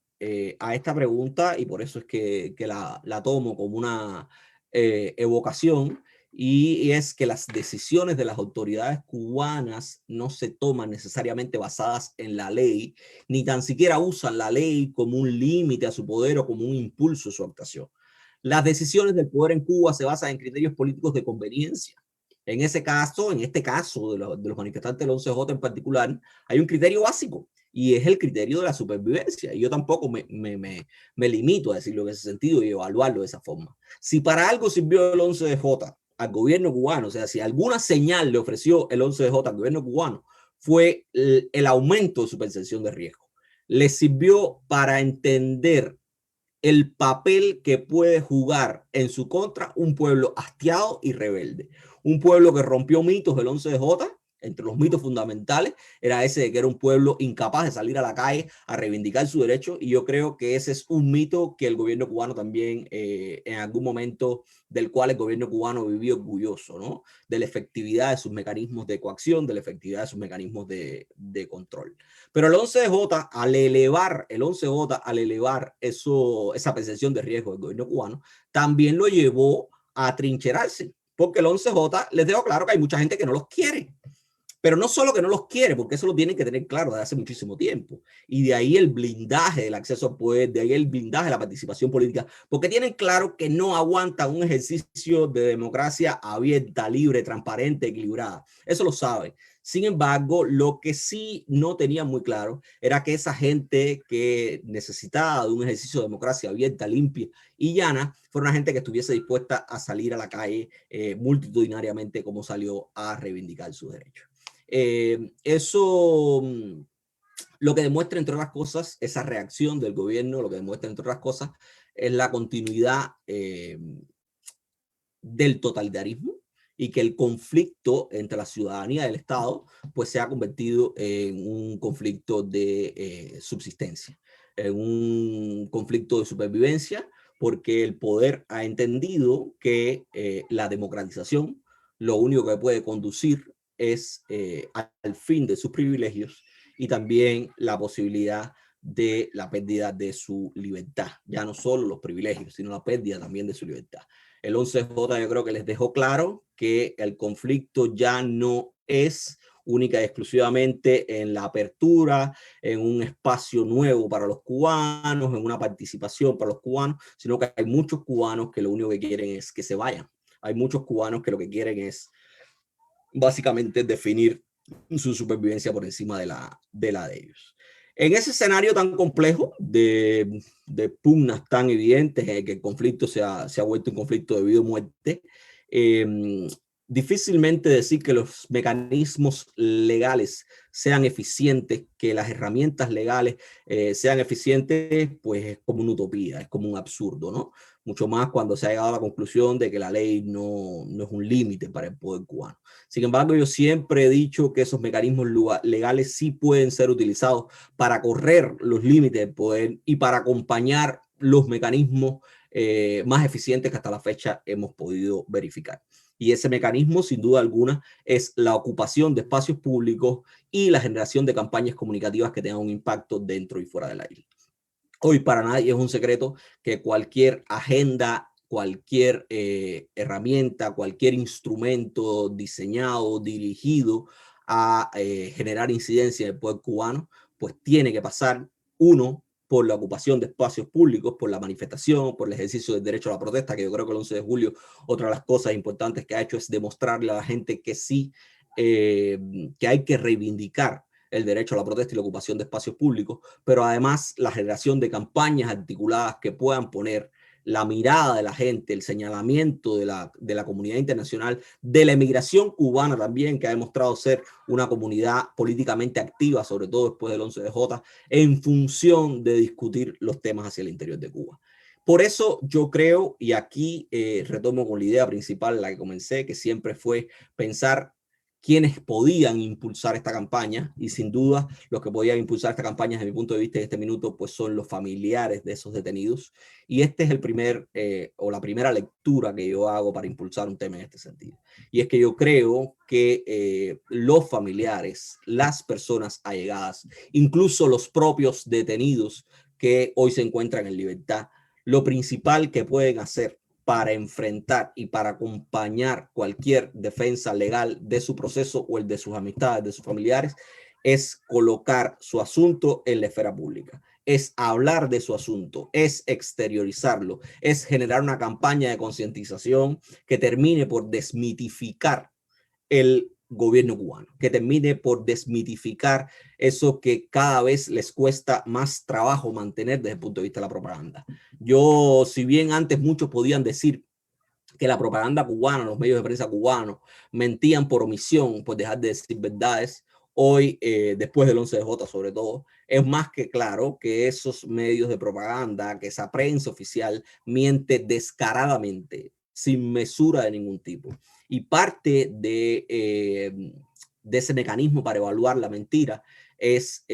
a esta pregunta y por eso es que la tomo como una evocación, y es que las decisiones de las autoridades cubanas no se toman necesariamente basadas en la ley, ni tan siquiera usan la ley como un límite a su poder o como un impulso a su actuación. Las decisiones del poder en Cuba se basan en criterios políticos de conveniencia. En ese caso, en este caso de los manifestantes del 11J en particular, hay un criterio básico y es el criterio de la supervivencia. Y yo tampoco me limito a decirlo en ese sentido y evaluarlo de esa forma. Si para algo sirvió el 11J al gobierno cubano, o sea, si alguna señal le ofreció el 11J al gobierno cubano, fue el aumento de su percepción de riesgo. Le sirvió para entender el papel que puede jugar en su contra un pueblo hastiado y rebelde. Un pueblo que rompió mitos del 11J, entre los mitos fundamentales, era ese de que era un pueblo incapaz de salir a la calle a reivindicar su derecho, y yo creo que ese es un mito que el gobierno cubano también, en algún momento del cual el gobierno cubano vivió orgulloso, ¿no? De la efectividad de sus mecanismos de coacción, de la efectividad de sus mecanismos de control. Pero el 11J, al elevar esa percepción de riesgo del gobierno cubano, también lo llevó a trincherarse, porque el 11J les dejó claro que hay mucha gente que no los quiere. Pero no solo que no los quiere, porque eso lo tienen que tener claro desde hace muchísimo tiempo. Y de ahí el blindaje del acceso al poder, de ahí el blindaje de la participación política, porque tienen claro que no aguantan un ejercicio de democracia abierta, libre, transparente, equilibrada. Eso lo saben. Sin embargo, lo que sí no tenían muy claro era que esa gente que necesitaba de un ejercicio de democracia abierta, limpia y llana, fuera una gente que estuviese dispuesta a salir a la calle multitudinariamente como salió a reivindicar sus derechos. Eso lo que demuestra, entre otras cosas, esa reacción del gobierno, lo que demuestra, entre otras cosas, es la continuidad del totalitarismo y que el conflicto entre la ciudadanía y el Estado pues se ha convertido en un conflicto de subsistencia, en un conflicto de supervivencia, porque el poder ha entendido que la democratización lo único que puede conducir es al fin de sus privilegios y también la posibilidad de la pérdida de su libertad, ya no solo los privilegios, sino la pérdida también de su libertad. El 11J yo creo que les dejó claro que el conflicto ya no es única y exclusivamente en la apertura, en un espacio nuevo para los cubanos, en una participación para los cubanos, sino que hay muchos cubanos que lo único que quieren es que se vayan. Hay muchos cubanos que lo que quieren es básicamente definir su supervivencia por encima de la de ellos. En ese escenario tan complejo de pugnas tan evidentes, en el que el conflicto se ha vuelto un conflicto de vida o muerte, difícilmente decir que los mecanismos legales sean eficientes, que las herramientas legales sean eficientes, pues es como una utopía, es como un absurdo, ¿no? Mucho más cuando se ha llegado a la conclusión de que la ley no es un límite para el poder cubano. Sin embargo, yo siempre he dicho que esos mecanismos legales sí pueden ser utilizados para correr los límites del poder y para acompañar los mecanismos más eficientes que hasta la fecha hemos podido verificar. Y ese mecanismo, sin duda alguna, es la ocupación de espacios públicos y la generación de campañas comunicativas que tengan un impacto dentro y fuera de la isla. Hoy para nadie es un secreto que cualquier agenda, cualquier herramienta, cualquier instrumento diseñado, dirigido a generar incidencia en el poder cubano, pues tiene que pasar, uno, por la ocupación de espacios públicos, por la manifestación, por el ejercicio del derecho a la protesta, que yo creo que el 11 de julio, otra de las cosas importantes que ha hecho es demostrarle a la gente que sí, que hay que reivindicar el derecho a la protesta y la ocupación de espacios públicos, pero además la generación de campañas articuladas que puedan poner la mirada de la gente, el señalamiento de la comunidad internacional, de la emigración cubana también, que ha demostrado ser una comunidad políticamente activa, sobre todo después del 11J, en función de discutir los temas hacia el interior de Cuba. Por eso yo creo, y aquí retomo con la idea principal, la que comencé, que siempre fue pensar quienes podían impulsar esta campaña, y sin duda los que podían impulsar esta campaña desde mi punto de vista en este minuto pues son los familiares de esos detenidos, y este es el primer o la primera lectura que yo hago para impulsar un tema en este sentido, y es que yo creo que los familiares, las personas allegadas, incluso los propios detenidos que hoy se encuentran en libertad, lo principal que pueden hacer para enfrentar y para acompañar cualquier defensa legal de su proceso o el de sus amistades, de sus familiares, es colocar su asunto en la esfera pública, es hablar de su asunto, es exteriorizarlo, es generar una campaña de concientización que termine por desmitificar el gobierno cubano, que termine por desmitificar eso que cada vez les cuesta más trabajo mantener desde el punto de vista de la propaganda. Yo, si bien antes muchos podían decir que la propaganda cubana, los medios de prensa cubanos mentían por omisión, por dejar de decir verdades, hoy, después del 11J sobre todo, es más que claro que esos medios de propaganda, que esa prensa oficial miente descaradamente, sin mesura de ningún tipo. Y parte de ese mecanismo para evaluar la mentira es,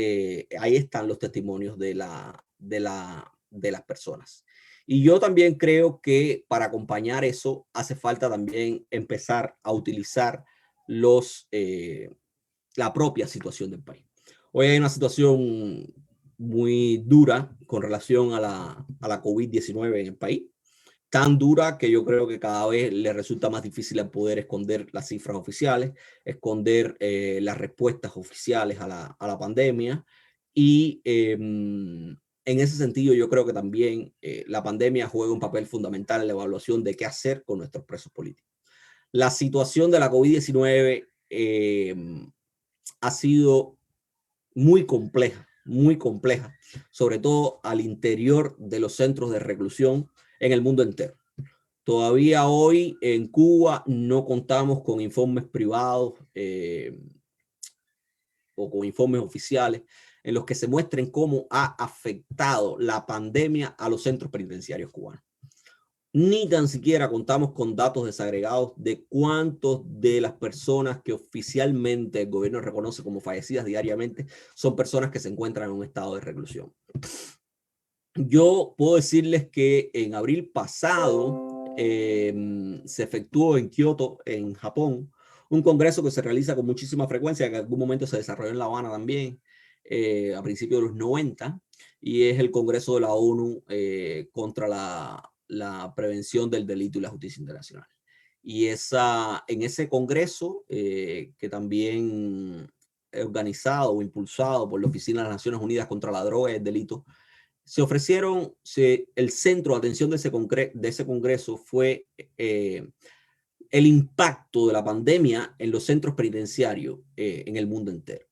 ahí están los testimonios de las personas. Y yo también creo que para acompañar eso hace falta también empezar a utilizar la propia situación del país. Hoy hay una situación muy dura con relación a la COVID-19 en el país, tan dura que yo creo que cada vez le resulta más difícil el poder esconder las cifras oficiales, esconder las respuestas oficiales a la pandemia. Y en ese sentido yo creo que también la pandemia juega un papel fundamental en la evaluación de qué hacer con nuestros presos políticos. La situación de la COVID-19 ha sido muy compleja, sobre todo al interior de los centros de reclusión en el mundo entero. Todavía hoy en Cuba no contamos con informes privados o con informes oficiales en los que se muestren cómo ha afectado la pandemia a los centros penitenciarios cubanos. Ni tan siquiera contamos con datos desagregados de cuántos de las personas que oficialmente el gobierno reconoce como fallecidas diariamente son personas que se encuentran en un estado de reclusión. Yo puedo decirles que en abril pasado se efectuó en Kioto, en Japón, un congreso que se realiza con muchísima frecuencia, que en algún momento se desarrolló en La Habana también, a principios de los 90, y es el Congreso de la ONU contra la prevención del delito y la justicia internacional. Y en ese congreso, que también es organizado o impulsado por la Oficina de las Naciones Unidas contra la Droga y el Delito, el centro de atención de ese congreso fue el impacto de la pandemia en los centros penitenciarios en el mundo entero.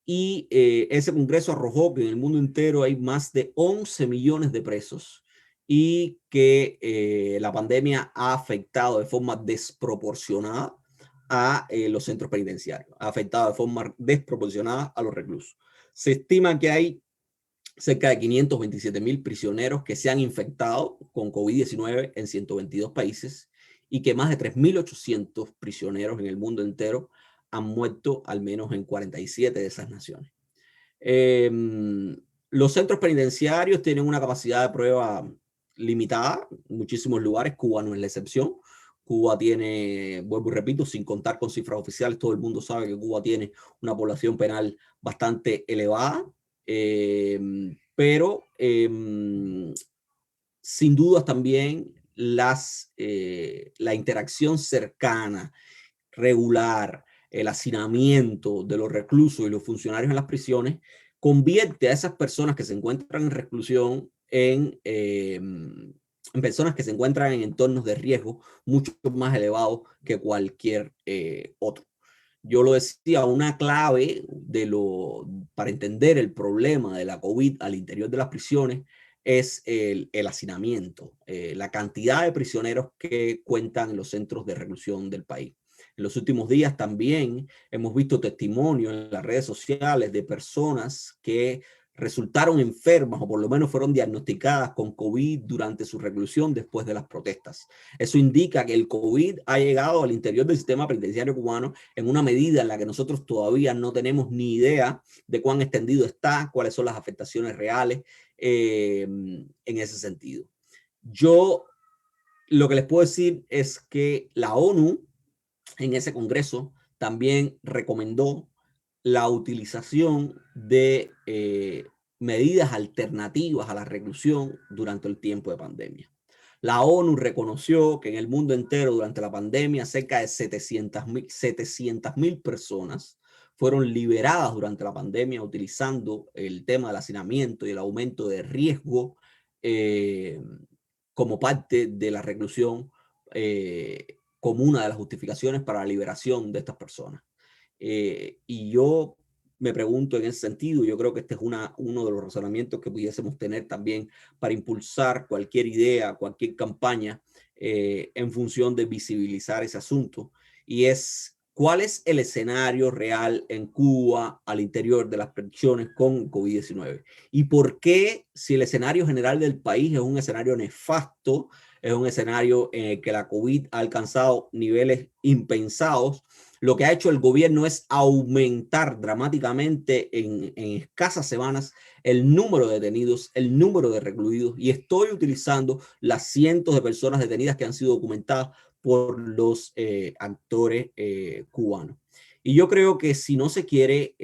Y ese congreso arrojó que en el mundo entero hay más de 11 millones de presos y que la pandemia ha afectado de forma desproporcionada a los centros penitenciarios, ha afectado de forma desproporcionada a los reclusos. Se estima que hay cerca de 527,000 prisioneros que se han infectado con COVID-19 en 122 países y que más de 3,800 prisioneros en el mundo entero han muerto al menos en 47 de esas naciones. Los centros penitenciarios tienen una capacidad de prueba limitada en muchísimos lugares. Cuba no es la excepción. Cuba tiene, vuelvo y repito, sin contar con cifras oficiales, todo el mundo sabe que Cuba tiene una población penal bastante elevada, pero sin dudas también la interacción cercana, regular, el hacinamiento de los reclusos y los funcionarios en las prisiones convierte a esas personas que se encuentran en reclusión en personas que se encuentran en entornos de riesgo mucho más elevados que cualquier otro. Yo lo decía, una clave para entender el problema de la COVID al interior de las prisiones es el hacinamiento, la cantidad de prisioneros que cuentan en los centros de reclusión del país. En los últimos días también hemos visto testimonios en las redes sociales de personas que resultaron enfermas o por lo menos fueron diagnosticadas con COVID durante su reclusión después de las protestas. Eso indica que el COVID ha llegado al interior del sistema penitenciario cubano en una medida en la que nosotros todavía no tenemos ni idea de cuán extendido está, cuáles son las afectaciones reales en ese sentido. Yo lo que les puedo decir es que la ONU en ese congreso también recomendó la utilización de medidas alternativas a la reclusión durante el tiempo de pandemia. La ONU reconoció que en el mundo entero durante la pandemia cerca de 700,000 personas fueron liberadas durante la pandemia utilizando el tema del hacinamiento y el aumento de riesgo como parte de la reclusión como una de las justificaciones para la liberación de estas personas. Y yo me pregunto en ese sentido, yo creo que este es uno de los razonamientos que pudiésemos tener también para impulsar cualquier idea, cualquier campaña en función de visibilizar ese asunto. Y es, ¿cuál es el escenario real en Cuba al interior de las prisiones con COVID-19? ¿Y por qué, si el escenario general del país es un escenario nefasto, es un escenario en el que la COVID ha alcanzado niveles impensados, lo que ha hecho el gobierno es aumentar dramáticamente en escasas semanas el número de detenidos, el número de recluidos, y estoy utilizando las cientos de personas detenidas que han sido documentadas por los actores cubanos. Y yo creo que si no se quiere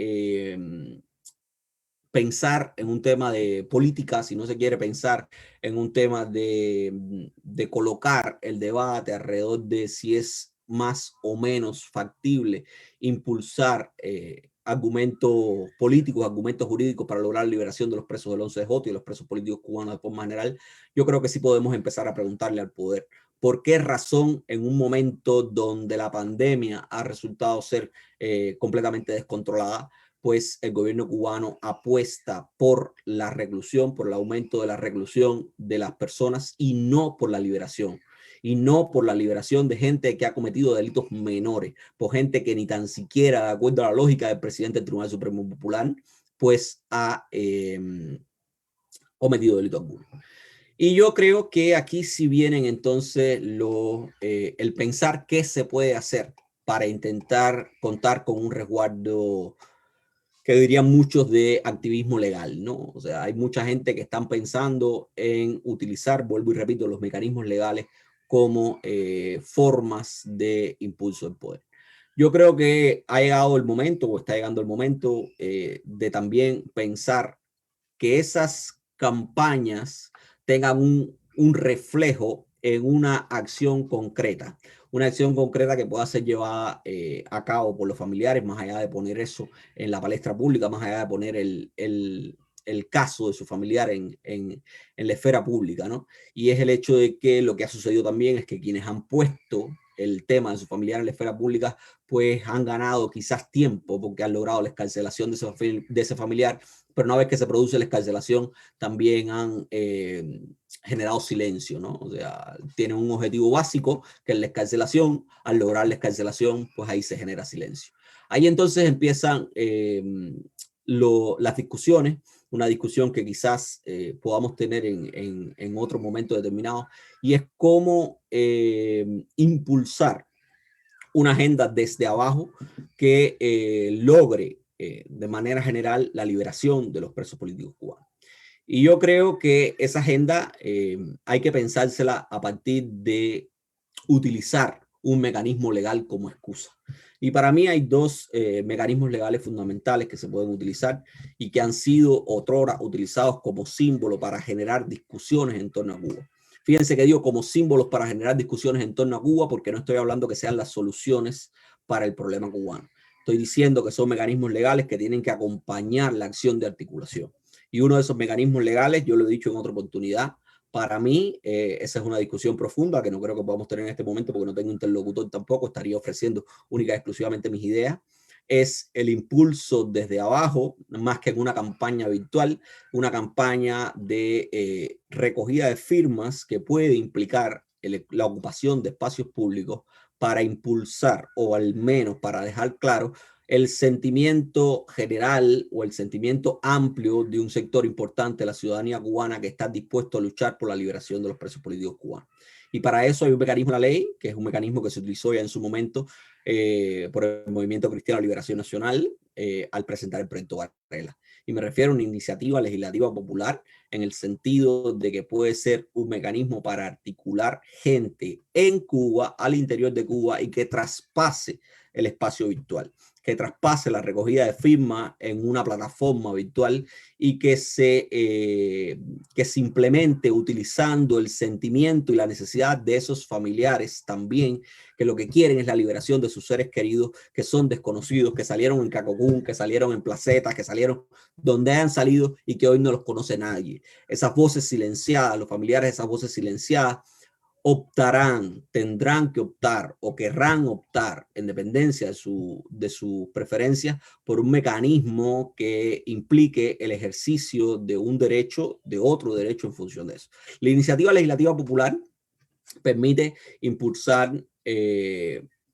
pensar en un tema de política, si no se quiere pensar en un tema de colocar el debate alrededor de si es más o menos factible impulsar argumentos políticos, argumentos jurídicos para lograr la liberación de los presos del 11J y los presos políticos cubanos de forma general, yo creo que sí podemos empezar a preguntarle al poder por qué razón en un momento donde la pandemia ha resultado ser completamente descontrolada, pues el gobierno cubano apuesta por la reclusión, por el aumento de la reclusión de las personas y no por la liberación. y no por la liberación de gente que ha cometido delitos menores, por gente que ni tan siquiera, de acuerdo a la lógica del presidente del Tribunal Supremo Popular, pues ha cometido delito alguno. Y yo creo que aquí sí vienen entonces el pensar qué se puede hacer para intentar contar con un resguardo que dirían muchos de activismo legal, ¿no? O sea, hay mucha gente que están pensando en utilizar, vuelvo y repito, los mecanismos legales como formas de impulso del poder. Yo creo que ha llegado el momento, o está llegando el momento, de también pensar que esas campañas tengan un reflejo en una acción concreta que pueda ser llevada a cabo por los familiares, más allá de poner eso en la palestra pública, más allá de poner el caso de su familiar en la esfera pública, ¿no? Y es el hecho de que lo que ha sucedido también es que quienes han puesto el tema de su familiar en la esfera pública, pues han ganado quizás tiempo porque han logrado la escarcelación de ese familiar, pero una vez que se produce la escarcelación, también han generado silencio, ¿no? O sea, tienen un objetivo básico, que es la escarcelación. Al lograr la escarcelación, pues ahí se genera silencio. Ahí entonces empiezan las discusiones, una discusión que quizás podamos tener en otro momento determinado, y es cómo impulsar una agenda desde abajo que logre de manera general la liberación de los presos políticos cubanos. Y yo creo que esa agenda hay que pensársela a partir de utilizar un mecanismo legal como excusa. Y para mí hay dos mecanismos legales fundamentales que se pueden utilizar y que han sido otrora utilizados como símbolo para generar discusiones en torno a Cuba. Fíjense que digo como símbolos para generar discusiones en torno a Cuba, porque no estoy hablando que sean las soluciones para el problema cubano. Estoy diciendo que son mecanismos legales que tienen que acompañar la acción de articulación. Y uno de esos mecanismos legales, yo lo he dicho en otra oportunidad, para mí esa es una discusión profunda que no creo que podamos tener en este momento porque no tengo interlocutor tampoco, estaría ofreciendo única y exclusivamente mis ideas. Es el impulso desde abajo, más que en una campaña virtual, una campaña de recogida de firmas que puede implicar la ocupación de espacios públicos para impulsar o al menos para dejar claro el sentimiento general o el sentimiento amplio de un sector importante de la ciudadanía cubana que está dispuesto a luchar por la liberación de los presos políticos cubanos. Y para eso hay un mecanismo en la ley, que es un mecanismo que se utilizó ya en su momento por el Movimiento Cristiano de Liberación Nacional al presentar el proyecto Varela. Y me refiero a una iniciativa legislativa popular en el sentido de que puede ser un mecanismo para articular gente en Cuba, al interior de Cuba, y que traspase el espacio virtual, que traspase la recogida de firmas en una plataforma virtual y que se implemente utilizando el sentimiento y la necesidad de esos familiares también, que lo que quieren es la liberación de sus seres queridos, que son desconocidos, que salieron en Cacocún, que salieron en Placetas, que salieron donde hayan salido y que hoy no los conoce nadie. Esas voces silenciadas, los familiares de esas voces silenciadas, optarán, tendrán que optar o querrán optar, en dependencia de su preferencia, por un mecanismo que implique el ejercicio de un derecho, de otro derecho en función de eso. La iniciativa legislativa popular permite impulsar,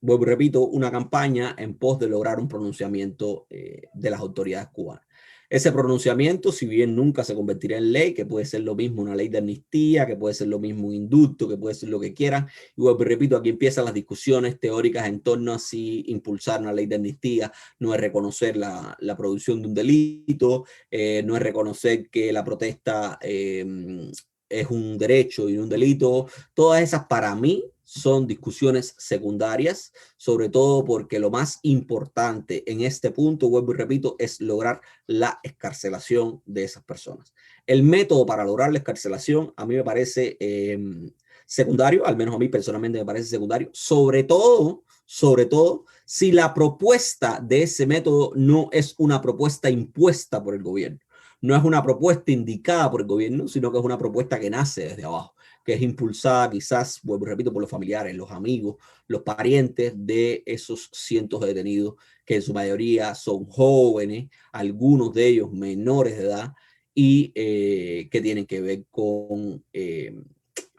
vuelvo y repito, una campaña en pos de lograr un pronunciamiento de las autoridades cubanas. Ese pronunciamiento, si bien nunca se convertirá en ley, que puede ser lo mismo una ley de amnistía, que puede ser lo mismo un indulto, que puede ser lo que quieran, y vuelvo y repito, aquí empiezan las discusiones teóricas en torno a si impulsar una ley de amnistía no es reconocer la producción de un delito, no es reconocer que la protesta es un derecho y un delito. Todas esas para mí son discusiones secundarias, sobre todo porque lo más importante en este punto, vuelvo y repito, es lograr la excarcelación de esas personas. El método para lograr la excarcelación a mí me parece secundario, al menos a mí personalmente me parece secundario, sobre todo si la propuesta de ese método no es una propuesta impuesta por el gobierno. No es una propuesta indicada por el gobierno, sino que es una propuesta que nace desde abajo, que es impulsada quizás, vuelvo y repito, por los familiares, los amigos, los parientes de esos cientos de detenidos, que en su mayoría son jóvenes, algunos de ellos menores de edad, y que tienen que ver con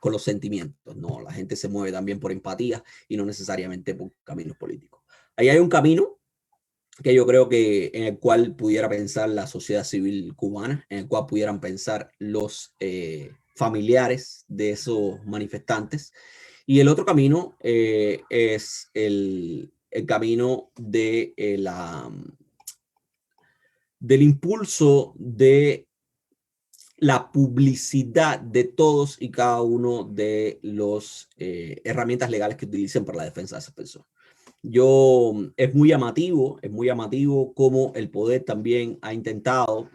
con los sentimientos. No, la gente se mueve también por empatía y no necesariamente por caminos políticos. Ahí hay un camino que yo creo que en el cual pudiera pensar la sociedad civil cubana, en el cual pudieran pensar los familiares de esos manifestantes. Y el otro camino es el camino de del impulso de la publicidad de todos y cada uno de las herramientas legales que utilicen para la defensa de esas personas. Es muy llamativo cómo el poder también ha intentado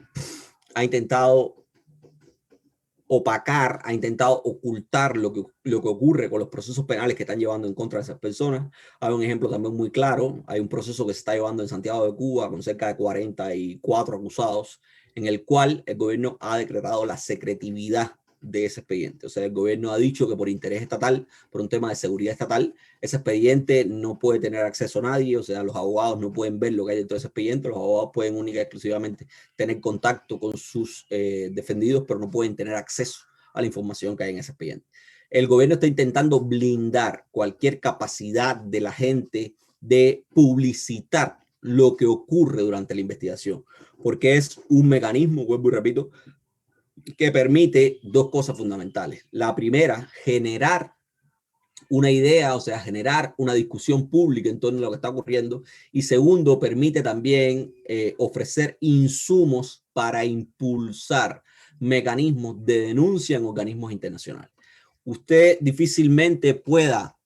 opacar, ha intentado ocultar lo que ocurre con los procesos penales que están llevando en contra de esas personas. Hay un ejemplo también muy claro, hay un proceso que se está llevando en Santiago de Cuba con cerca de 44 acusados, en el cual el gobierno ha decretado la secretividad de ese expediente. O sea, el gobierno ha dicho que por interés estatal, por un tema de seguridad estatal, ese expediente no puede tener acceso a nadie, o sea, los abogados no pueden ver lo que hay dentro de ese expediente, los abogados pueden única y exclusivamente tener contacto con sus defendidos, pero no pueden tener acceso a la información que hay en ese expediente. El gobierno está intentando blindar cualquier capacidad de la gente de publicitar lo que ocurre durante la investigación, porque es un mecanismo, vuelvo y repito, que permite dos cosas fundamentales. La primera, generar una idea, o sea, generar una discusión pública en torno a lo que está ocurriendo. Y segundo, permite también ofrecer insumos para impulsar mecanismos de denuncia en organismos internacionales. Usted difícilmente pueda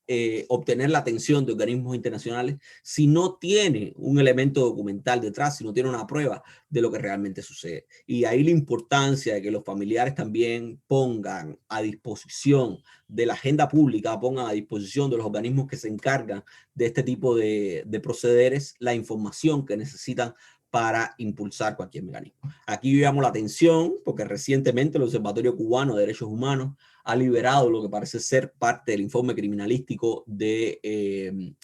obtener la atención de organismos internacionales si no tiene un elemento documental detrás, si no tiene una prueba de lo que realmente sucede. Y ahí la importancia de que los familiares también pongan a disposición de la agenda pública, pongan a disposición de los organismos que se encargan de este tipo de procederes la información que necesitan para impulsar cualquier mecanismo. Aquí yo llamo la atención porque recientemente el Observatorio Cubano de Derechos Humanos ha liberado lo que parece ser parte del informe criminalístico de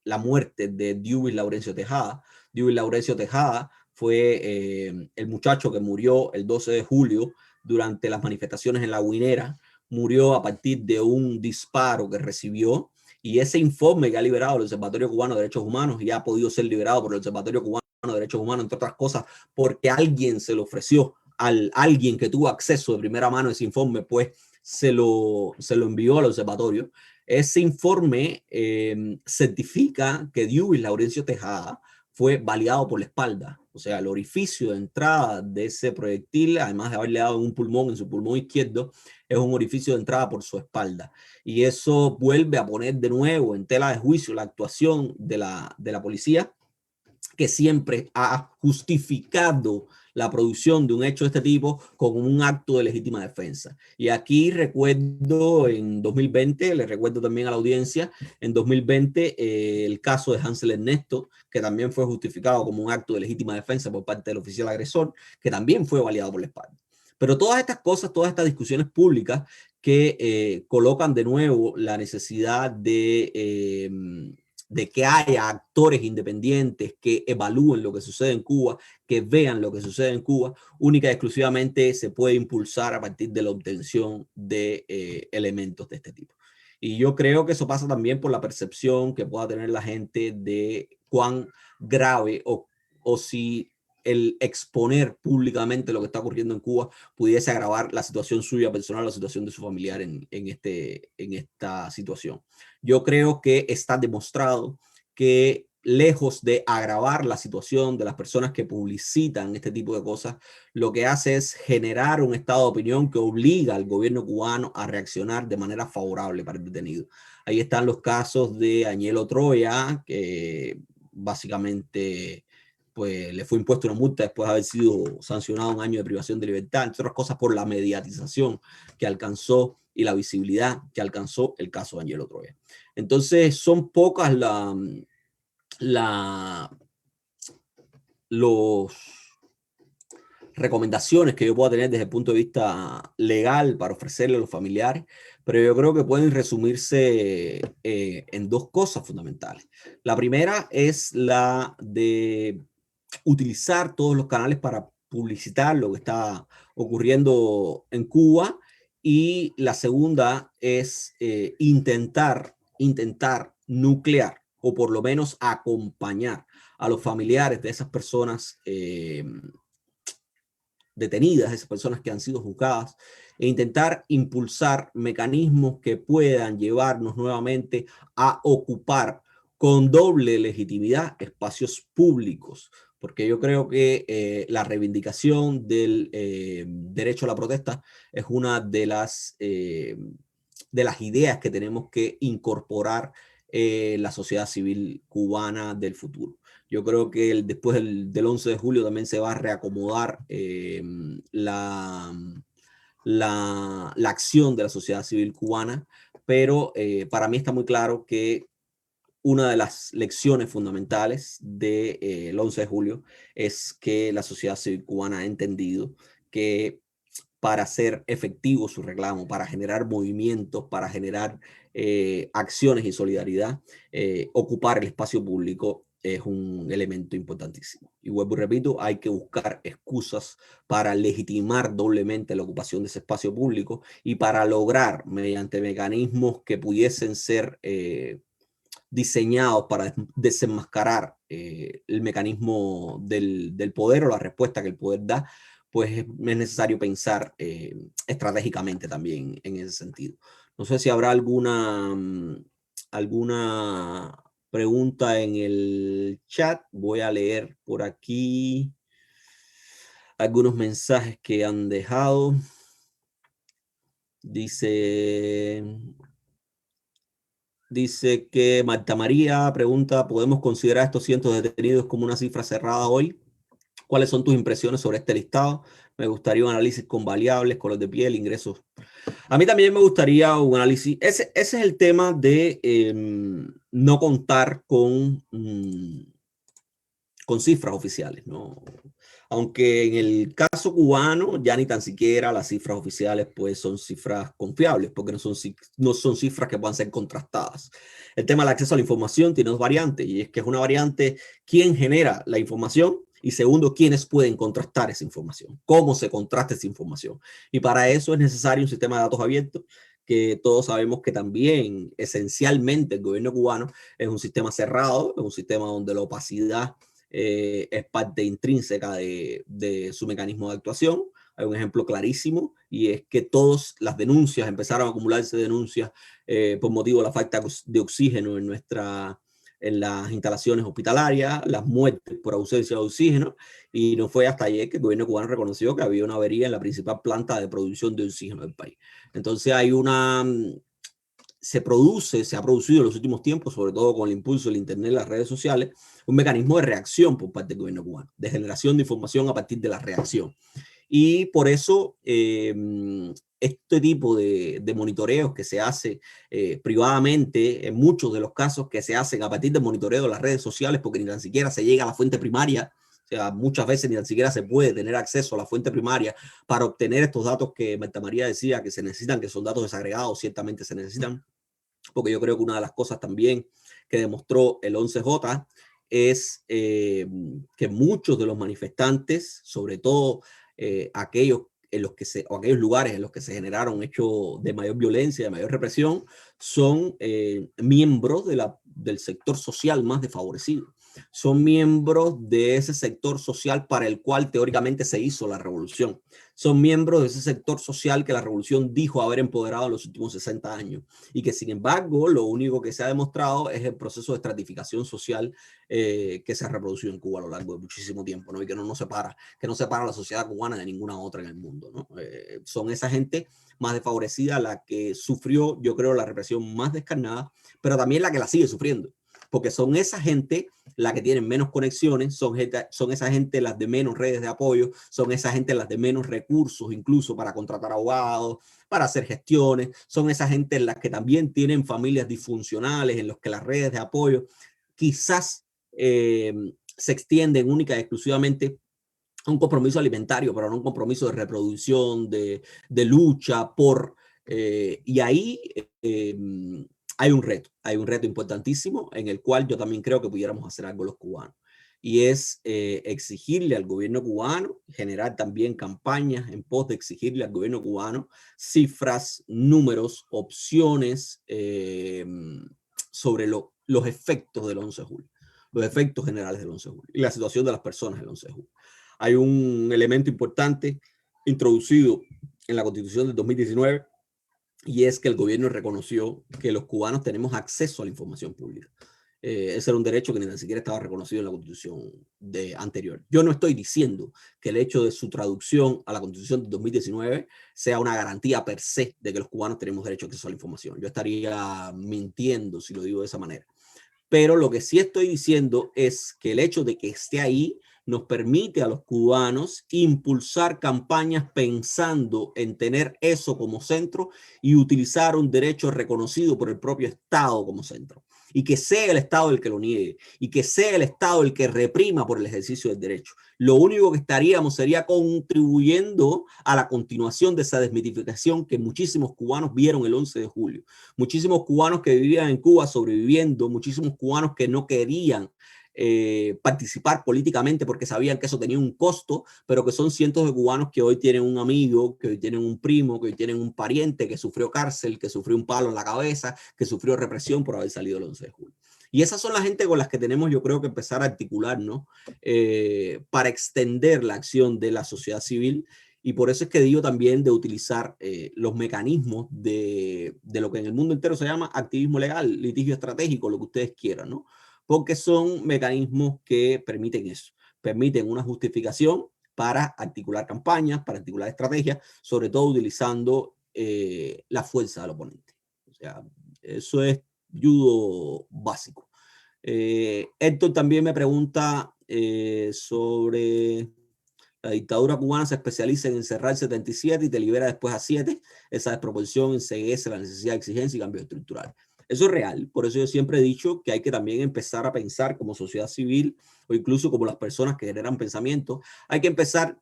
la muerte de Dewey Laurencio Tejada. Dewey Laurencio Tejada fue el muchacho que murió el 12 de julio durante las manifestaciones en La Guinera. Murió a partir de un disparo que recibió, y ese informe que ha liberado el Observatorio Cubano de Derechos Humanos y ha podido ser liberado por el Observatorio Cubano de Derechos Humanos, entre otras cosas, porque alguien se lo ofreció, alguien que tuvo acceso de primera mano a ese informe, pues se lo envió al observatorio. Ese informe certifica que Dewey Laurencio Tejada fue baleado por la espalda. O sea, el orificio de entrada de ese proyectil, además de haberle dado en un pulmón, en su pulmón izquierdo, es un orificio de entrada por su espalda. Y eso vuelve a poner de nuevo en tela de juicio la actuación de la policía, que siempre ha justificado la producción de un hecho de este tipo como un acto de legítima defensa. Y aquí recuerdo en 2020, le recuerdo también a la audiencia, en 2020 el caso de Hansel Ernesto, que también fue justificado como un acto de legítima defensa por parte del oficial agresor, que también fue validado por la espalda. Pero todas estas cosas, todas estas discusiones públicas que colocan de nuevo la necesidad de que haya actores independientes que evalúen lo que sucede en Cuba, que vean lo que sucede en Cuba, única y exclusivamente se puede impulsar a partir de la obtención de elementos de este tipo. Y yo creo que eso pasa también por la percepción que pueda tener la gente de cuán grave o si el exponer públicamente lo que está ocurriendo en Cuba pudiese agravar la situación suya personal, la situación de su familiar en esta situación. Yo creo que está demostrado que lejos de agravar la situación de las personas que publicitan este tipo de cosas, lo que hace es generar un estado de opinión que obliga al gobierno cubano a reaccionar de manera favorable para el detenido. Ahí están los casos de Añelo Troya, que básicamente pues le fue impuesta una multa después de haber sido sancionado 1 año de privación de libertad, entre otras cosas por la mediatización que alcanzó y la visibilidad que alcanzó el caso de Añelo Troya. Entonces son pocas los recomendaciones que yo pueda tener desde el punto de vista legal para ofrecerle a los familiares, pero yo creo que pueden resumirse en dos cosas fundamentales. La primera es la de utilizar todos los canales para publicitar lo que está ocurriendo en Cuba Y la segunda es intentar nuclear o por lo menos acompañar a los familiares de esas personas detenidas, esas personas que han sido juzgadas, e intentar impulsar mecanismos que puedan llevarnos nuevamente a ocupar con doble legitimidad espacios públicos, porque yo creo que la reivindicación del derecho a la protesta es una de las ideas que tenemos que incorporar la sociedad civil cubana del futuro. Yo creo que después del 11 de julio también se va a reacomodar la acción de la sociedad civil cubana, pero para mí está muy claro que una de las lecciones fundamentales del 11 de julio es que la sociedad civil cubana ha entendido que para hacer efectivo su reclamo, para generar movimientos, para generar acciones y solidaridad, ocupar el espacio público es un elemento importantísimo. Y vuelvo y repito, hay que buscar excusas para legitimar doblemente la ocupación de ese espacio público y para lograr, mediante mecanismos que pudiesen ser diseñados para desenmascarar el mecanismo del poder o la respuesta que el poder da, pues es necesario pensar estratégicamente también en ese sentido. No sé si habrá alguna pregunta en el chat. Voy a leer por aquí algunos mensajes que han dejado. Dice que Marta María pregunta, ¿podemos considerar estos cientos de detenidos como una cifra cerrada hoy? ¿Cuáles son tus impresiones sobre este listado? Me gustaría un análisis con variables, color de piel, ingresos. A mí también me gustaría un análisis. Ese es el tema de no contar con cifras oficiales, ¿no? Aunque en el caso cubano ya ni tan siquiera las cifras oficiales pues son cifras confiables, porque no son cifras que puedan ser contrastadas. El tema del acceso a la información tiene dos variantes, y es que es una variante quién genera la información y segundo, quiénes pueden contrastar esa información, cómo se contrasta esa información. Y para eso es necesario un sistema de datos abiertos, que todos sabemos que también esencialmente el gobierno cubano es un sistema cerrado, es un sistema donde la opacidad es parte intrínseca de su mecanismo de actuación. Hay un ejemplo clarísimo y es que todas las denuncias, empezaron a acumularse denuncias por motivo de la falta de oxígeno en las instalaciones hospitalarias, las muertes por ausencia de oxígeno, y no fue hasta ayer que el gobierno cubano reconoció que había una avería en la principal planta de producción de oxígeno del país. Entonces se ha producido en los últimos tiempos, sobre todo con el impulso del Internet y las redes sociales, un mecanismo de reacción por parte del gobierno cubano, de generación de información a partir de la reacción. Y por eso este tipo de monitoreos que se hace privadamente, en muchos de los casos que se hacen a partir del monitoreo de las redes sociales, porque ni tan siquiera se llega a la fuente primaria, o sea, muchas veces ni tan siquiera se puede tener acceso a la fuente primaria para obtener estos datos que Marta María decía que se necesitan, que son datos desagregados, ciertamente se necesitan, porque yo creo que una de las cosas también que demostró el 11J es que muchos de los manifestantes, sobre todo aquellos aquellos lugares en los que se generaron hechos de mayor violencia, de mayor represión, son miembros del sector social más desfavorecido. Son miembros de ese sector social para el cual teóricamente se hizo la revolución. Son miembros de ese sector social que la revolución dijo haber empoderado en los últimos 60 años y que sin embargo lo único que se ha demostrado es el proceso de estratificación social que se ha reproducido en Cuba a lo largo de muchísimo tiempo, ¿no? Y que no separa a la sociedad cubana de ninguna otra en el mundo, ¿no? Son esa gente más desfavorecida la que sufrió, yo creo, la represión más descarnada, pero también la que la sigue sufriendo, porque son esa gente la que tienen menos conexiones, son esa gente las de menos redes de apoyo, son esa gente las de menos recursos incluso para contratar abogados, para hacer gestiones, son esa gente las que también tienen familias disfuncionales en los que las redes de apoyo quizás se extienden única y exclusivamente a un compromiso alimentario, pero no un compromiso de reproducción, de lucha por... y ahí hay un reto importantísimo en el cual yo también creo que pudiéramos hacer algo los cubanos. y es exigirle al gobierno cubano, generar también campañas en pos de exigirle al gobierno cubano cifras, números, opciones sobre los efectos del 11 de julio, los efectos generales del 11 de julio y la situación de las personas del 11 de julio. Hay un elemento importante introducido en la Constitución del 2019 y es que el gobierno reconoció que los cubanos tenemos acceso a la información pública. Ese era un derecho que ni siquiera estaba reconocido en la Constitución anterior. Yo no estoy diciendo que el hecho de su traducción a la Constitución de 2019 sea una garantía per se de que los cubanos tenemos derecho a acceso a la información. Yo estaría mintiendo si lo digo de esa manera. Pero lo que sí estoy diciendo es que el hecho de que esté ahí nos permite a los cubanos impulsar campañas pensando en tener eso como centro y utilizar un derecho reconocido por el propio Estado como centro. Y que sea el Estado el que lo niegue, y que sea el Estado el que reprima por el ejercicio del derecho. Lo único que estaríamos sería contribuyendo a la continuación de esa desmitificación que muchísimos cubanos vieron el 11 de julio. Muchísimos cubanos que vivían en Cuba sobreviviendo, muchísimos cubanos que no querían participar políticamente porque sabían que eso tenía un costo, pero que son cientos de cubanos que hoy tienen un amigo, que hoy tienen un primo, que hoy tienen un pariente que sufrió cárcel, que sufrió un palo en la cabeza, que sufrió represión por haber salido el 11 de julio. Y esas son la gente con las que tenemos, yo creo, que empezar a articular, ¿no? Para extender la acción de la sociedad civil. Y por eso es que digo también de utilizar los mecanismos de lo que en el mundo entero se llama activismo legal, litigio estratégico, lo que ustedes quieran, ¿no? Porque son mecanismos que permiten eso, permiten una justificación para articular campañas, para articular estrategias, sobre todo utilizando la fuerza del oponente. O sea, eso es judo básico. Héctor también me pregunta sobre la dictadura cubana se especializa en encerrar 77 y te libera después a 7. Esa desproporción enseguece la necesidad de exigencia y cambios estructurales. Eso es real, por eso yo siempre he dicho que hay que también empezar a pensar como sociedad civil o incluso como las personas que generan pensamiento, hay que empezar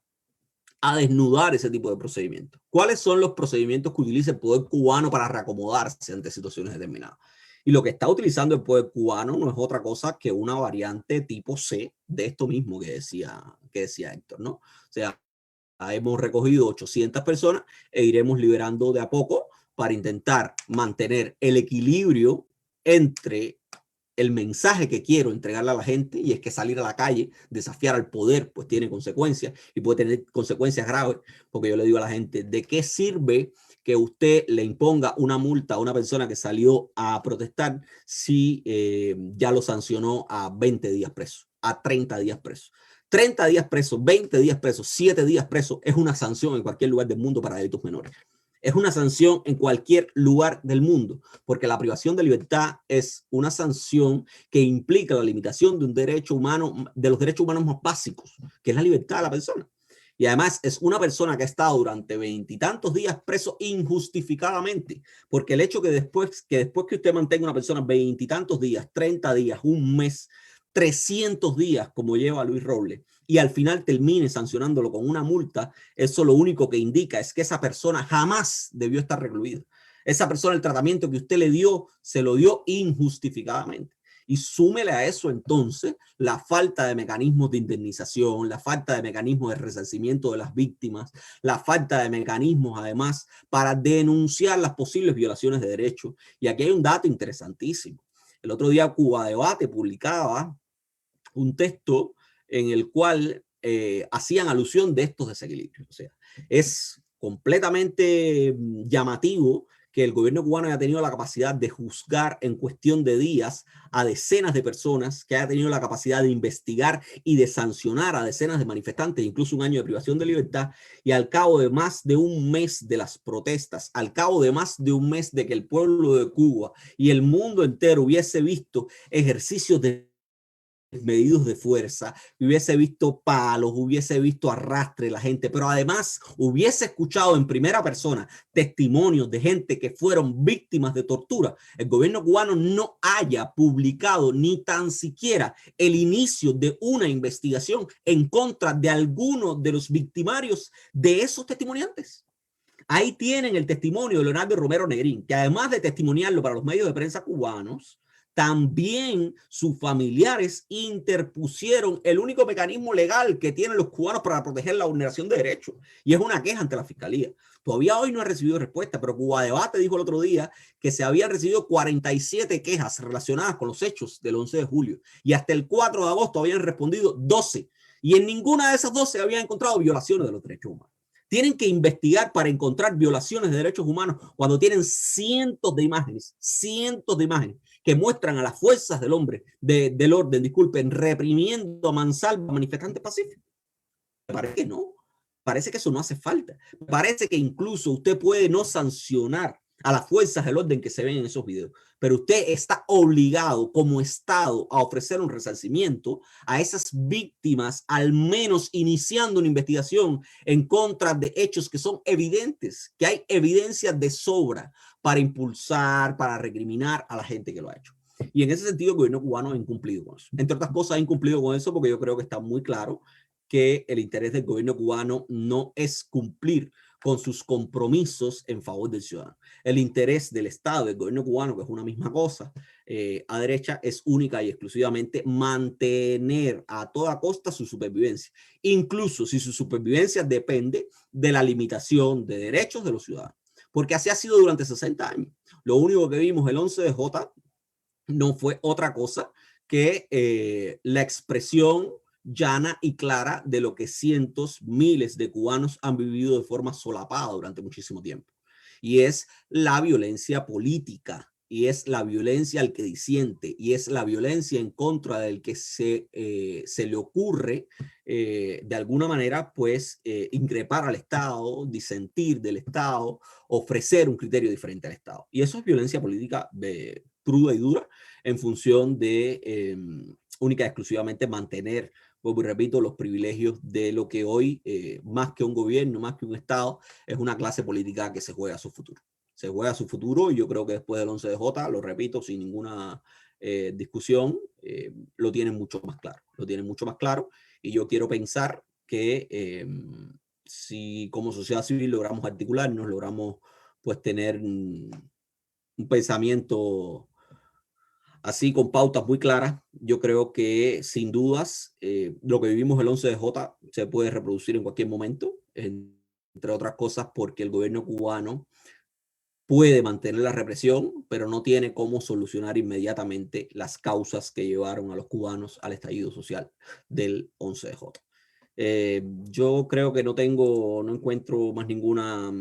a desnudar ese tipo de procedimientos. ¿Cuáles son los procedimientos que utiliza el poder cubano para reacomodarse ante situaciones determinadas? Y lo que está utilizando el poder cubano no es otra cosa que una variante tipo C de esto mismo que decía Héctor, ¿no? O sea, hemos recogido 800 personas e iremos liberando de a poco para intentar mantener el equilibrio entre el mensaje que quiero entregarle a la gente, y es que salir a la calle, desafiar al poder, pues tiene consecuencias y puede tener consecuencias graves, porque yo le digo a la gente, ¿de qué sirve que usted le imponga una multa a una persona que salió a protestar si ya lo sancionó a 20 días preso, a 30 días preso? 30 días preso, 20 días preso, 7 días preso es una sanción en cualquier lugar del mundo para delitos menores. Es una sanción en cualquier lugar del mundo, porque la privación de libertad es una sanción que implica la limitación de un derecho humano, de los derechos humanos más básicos, que es la libertad de la persona. Y además es una persona que ha estado durante 20 y tantos días preso injustificadamente, porque el hecho que después que usted mantenga una persona 20 y tantos días, 30 días, un mes, 300 días, como lleva Luis Robles, y al final termine sancionándolo con una multa, eso lo único que indica es que esa persona jamás debió estar recluida. Esa persona, el tratamiento que usted le dio, se lo dio injustificadamente. Y súmele a eso entonces la falta de mecanismos de indemnización, la falta de mecanismos de resarcimiento de las víctimas, la falta de mecanismos además para denunciar las posibles violaciones de derechos. Y aquí hay un dato interesantísimo. El otro día Cuba Debate publicaba un texto en el cual hacían alusión de estos desequilibrios. O sea, es completamente llamativo que el gobierno cubano haya tenido la capacidad de juzgar en cuestión de días a decenas de personas, que haya tenido la capacidad de investigar y de sancionar a decenas de manifestantes, incluso un año de privación de libertad, y al cabo de más de un mes de las protestas, al cabo de más de un mes de que el pueblo de Cuba y el mundo entero hubiese visto ejercicios de medidos de fuerza, hubiese visto palos, hubiese visto arrastre de la gente, pero además hubiese escuchado en primera persona testimonios de gente que fueron víctimas de tortura, el gobierno cubano no haya publicado ni tan siquiera el inicio de una investigación en contra de algunos de los victimarios de esos testimoniantes. Ahí tienen el testimonio de Leonardo Romero Negrín, que además de testimoniarlo para los medios de prensa cubanos, también sus familiares interpusieron el único mecanismo legal que tienen los cubanos para proteger la vulneración de derechos, y es una queja ante la fiscalía. Todavía hoy no ha recibido respuesta, pero Cuba Debate dijo el otro día que se habían recibido 47 quejas relacionadas con los hechos del 11 de julio, y hasta el 4 de agosto habían respondido 12, y en ninguna de esas 12 habían encontrado violaciones de los derechos humanos. Tienen que investigar para encontrar violaciones de derechos humanos cuando tienen cientos de imágenes que muestran a las fuerzas del orden, disculpen, reprimiendo a mansalva a manifestantes pacíficos. Parece que no. Parece que eso no hace falta. Parece que incluso usted puede no sancionar a las fuerzas del orden que se ven en esos videos, pero usted está obligado como Estado a ofrecer un resarcimiento a esas víctimas, al menos iniciando una investigación en contra de hechos que son evidentes, que hay evidencia de sobra para impulsar, para recriminar a la gente que lo ha hecho. Y en ese sentido el gobierno cubano ha incumplido con eso. Entre otras cosas ha incumplido con eso porque yo creo que está muy claro que el interés del gobierno cubano no es cumplir con sus compromisos en favor del ciudadano. El interés del Estado, del gobierno cubano, que es una misma cosa, a derecha, es única y exclusivamente mantener a toda costa su supervivencia, incluso si su supervivencia depende de la limitación de derechos de los ciudadanos, porque así ha sido durante 60 años. Lo único que vimos el 11 de J no fue otra cosa que la expresión llana y clara de lo que cientos, miles de cubanos han vivido de forma solapada durante muchísimo tiempo. Y es la violencia política, y es la violencia al que disiente, y es la violencia en contra del que se le ocurre de alguna manera pues increpar al Estado, disentir del Estado, ofrecer un criterio diferente al Estado. Y eso es violencia política cruda y dura en función de única y exclusivamente mantener, como repito, los privilegios de lo que hoy, más que un gobierno, más que un Estado, es una clase política que se juega a su futuro. Se juega a su futuro y yo creo que después del 11 de J, lo repito, sin ninguna discusión, lo tienen mucho más claro. Lo tienen mucho más claro y yo quiero pensar que si como sociedad civil logramos articularnos, logramos pues tener un pensamiento así con pautas muy claras, yo creo que sin dudas lo que vivimos el 11 de J se puede reproducir en cualquier momento, entre otras cosas porque el gobierno cubano puede mantener la represión, pero no tiene cómo solucionar inmediatamente las causas que llevaron a los cubanos al estallido social del 11 de J. Yo creo que no encuentro más ninguna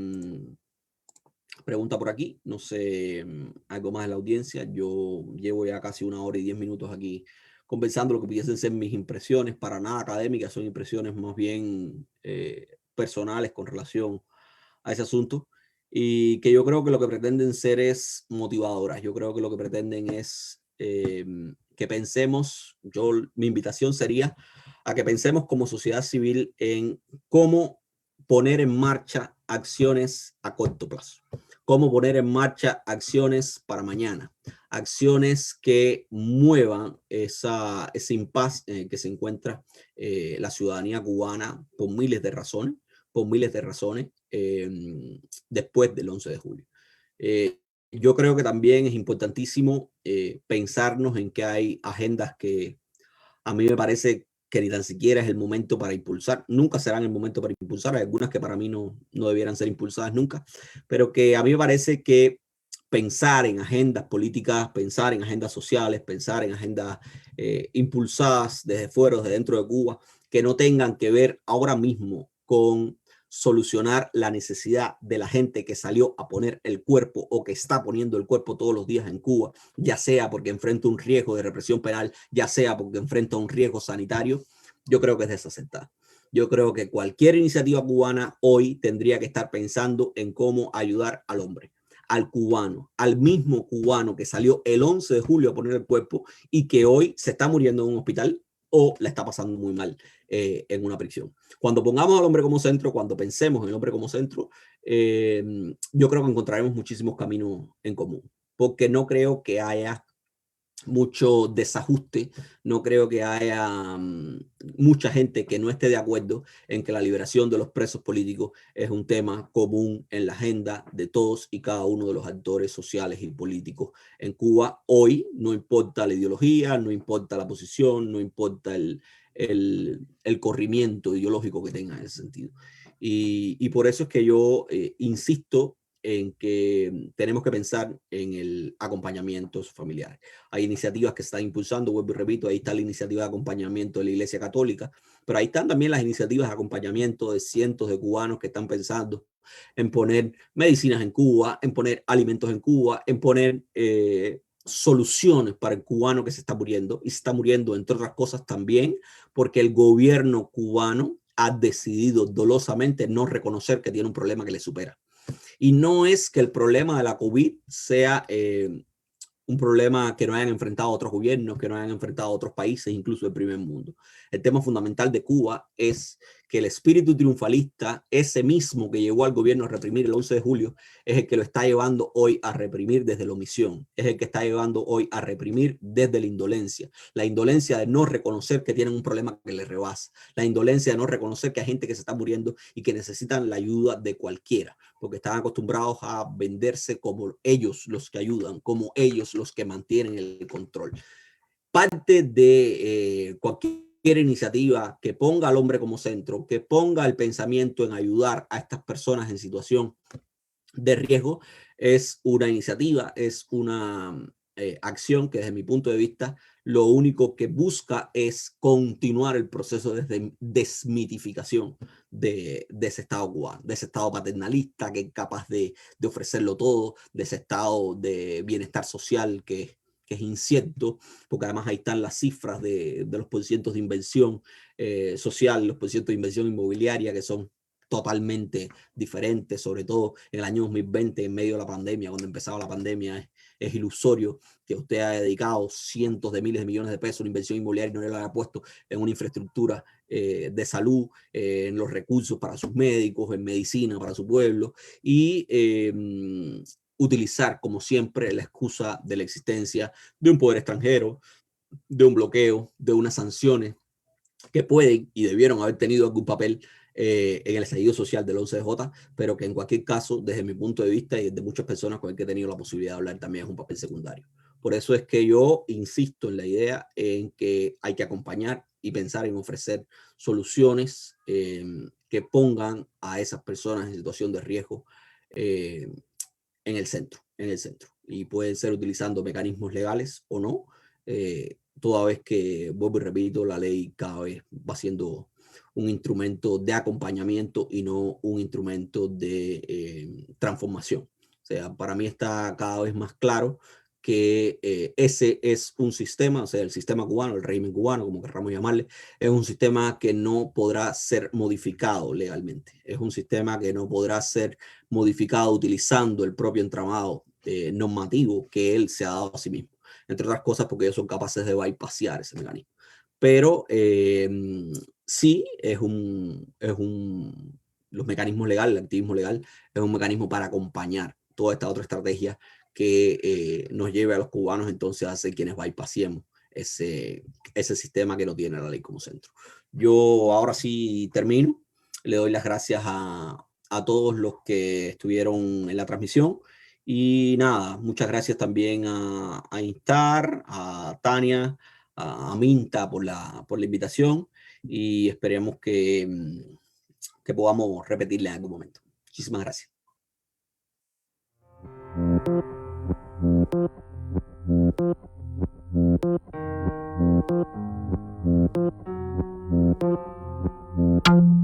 pregunta por aquí, no sé, algo más de la audiencia. Yo llevo ya casi 1 hora y 10 minutos aquí conversando lo que pudiesen ser mis impresiones, para nada académicas, son impresiones más bien personales con relación a ese asunto, y que yo creo que lo que pretenden ser es motivadoras. Yo creo que lo que pretenden es que pensemos, mi invitación sería a que pensemos como sociedad civil en cómo poner en marcha acciones a corto plazo. Cómo poner en marcha acciones para mañana, acciones que muevan ese impasse en el que se encuentra la ciudadanía cubana por miles de razones, después del 11 de julio. Yo creo que también es importantísimo pensarnos en que hay agendas que a mí me parece que ni tan siquiera es el momento para impulsar, nunca serán el momento para impulsar, hay algunas que para mí no debieran ser impulsadas nunca, pero que a mí me parece que pensar en agendas políticas, pensar en agendas sociales, pensar en agendas impulsadas desde fuera, desde dentro de Cuba, que no tengan que ver ahora mismo con solucionar la necesidad de la gente que salió a poner el cuerpo o que está poniendo el cuerpo todos los días en Cuba, ya sea porque enfrenta un riesgo de represión penal, ya sea porque enfrenta un riesgo sanitario, yo creo que es desacertada. Yo creo que cualquier iniciativa cubana hoy tendría que estar pensando en cómo ayudar al hombre, al cubano, al mismo cubano que salió el 11 de julio a poner el cuerpo y que hoy se está muriendo en un hospital o la está pasando muy mal en una prisión. Cuando pongamos al hombre como centro, cuando pensemos en el hombre como centro, yo creo que encontraremos muchísimos caminos en común, porque no creo que haya mucho desajuste. No creo que haya mucha gente que no esté de acuerdo en que la liberación de los presos políticos es un tema común en la agenda de todos y cada uno de los actores sociales y políticos en Cuba. Hoy no importa la ideología, no importa la posición, no importa el corrimiento ideológico que tenga en ese sentido. Y por eso es que yo insisto en que tenemos que pensar en el acompañamiento familiar. Hay iniciativas que se están impulsando, vuelvo y repito, ahí está la iniciativa de acompañamiento de la Iglesia Católica, pero ahí están también las iniciativas de acompañamiento de cientos de cubanos que están pensando en poner medicinas en Cuba, en poner alimentos en Cuba, en poner soluciones para el cubano que se está muriendo, y se está muriendo, entre otras cosas, también porque el gobierno cubano ha decidido dolosamente no reconocer que tiene un problema que le supera. Y no es que el problema de la COVID sea un problema que no hayan enfrentado otros gobiernos, que no hayan enfrentado otros países, incluso el primer mundo. El tema fundamental de Cuba es que el espíritu triunfalista, ese mismo que llevó al gobierno a reprimir el 11 de julio, es el que lo está llevando hoy a reprimir desde la omisión, es el que está llevando hoy a reprimir desde la indolencia de no reconocer que tienen un problema que les rebasa, la indolencia de no reconocer que hay gente que se está muriendo y que necesitan la ayuda de cualquiera, porque están acostumbrados a venderse como ellos los que ayudan, como ellos los que mantienen el control. Parte de cualquier iniciativa que ponga al hombre como centro, que ponga el pensamiento en ayudar a estas personas en situación de riesgo, es una iniciativa, es una acción que desde mi punto de vista lo único que busca es continuar el proceso de desmitificación de ese Estado cubano, de ese Estado paternalista que es capaz de ofrecerlo todo, de ese estado de bienestar social que es incierto, porque además ahí están las cifras de los porcientos de inversión social, los porcientos de inversión inmobiliaria que son totalmente diferentes, sobre todo en el año 2020, en medio de la pandemia, cuando empezaba la pandemia. Es ilusorio que usted haya dedicado cientos de miles de millones de pesos en inversión inmobiliaria y no le haya puesto en una infraestructura de salud, en los recursos para sus médicos, en medicina para su pueblo, y utilizar, como siempre, la excusa de la existencia de un poder extranjero, de un bloqueo, de unas sanciones que pueden y debieron haber tenido algún papel en el estallido social del 11J, pero que en cualquier caso, desde mi punto de vista y de muchas personas con las que he tenido la posibilidad de hablar, también es un papel secundario. Por eso es que yo insisto en la idea en que hay que acompañar y pensar en ofrecer soluciones que pongan a esas personas en situación de riesgo en el centro. Y pueden ser utilizando mecanismos legales o no, toda vez que, vuelvo y repito, la ley cada vez va siendo un instrumento de acompañamiento y no un instrumento de transformación. O sea, para mí está cada vez más claro que ese es un sistema, o sea, el sistema cubano, el régimen cubano, como querramos llamarle, es un sistema que no podrá ser modificado legalmente. Es un sistema que no podrá ser modificado utilizando el propio entramado normativo que él se ha dado a sí mismo. Entre otras cosas porque ellos son capaces de bypassear ese mecanismo. Pero sí los mecanismos legales, el activismo legal es un mecanismo para acompañar toda esta otra estrategia que nos lleve a los cubanos entonces a ser quienes bypassemos ese sistema que no tiene la ley como centro. Yo ahora sí termino. Le doy las gracias a todos los que estuvieron en la transmisión. Y nada, muchas gracias también a Instar, a Tania, a Minta por la invitación, y esperemos que podamos repetirle en algún momento. Muchísimas gracias. Thank you.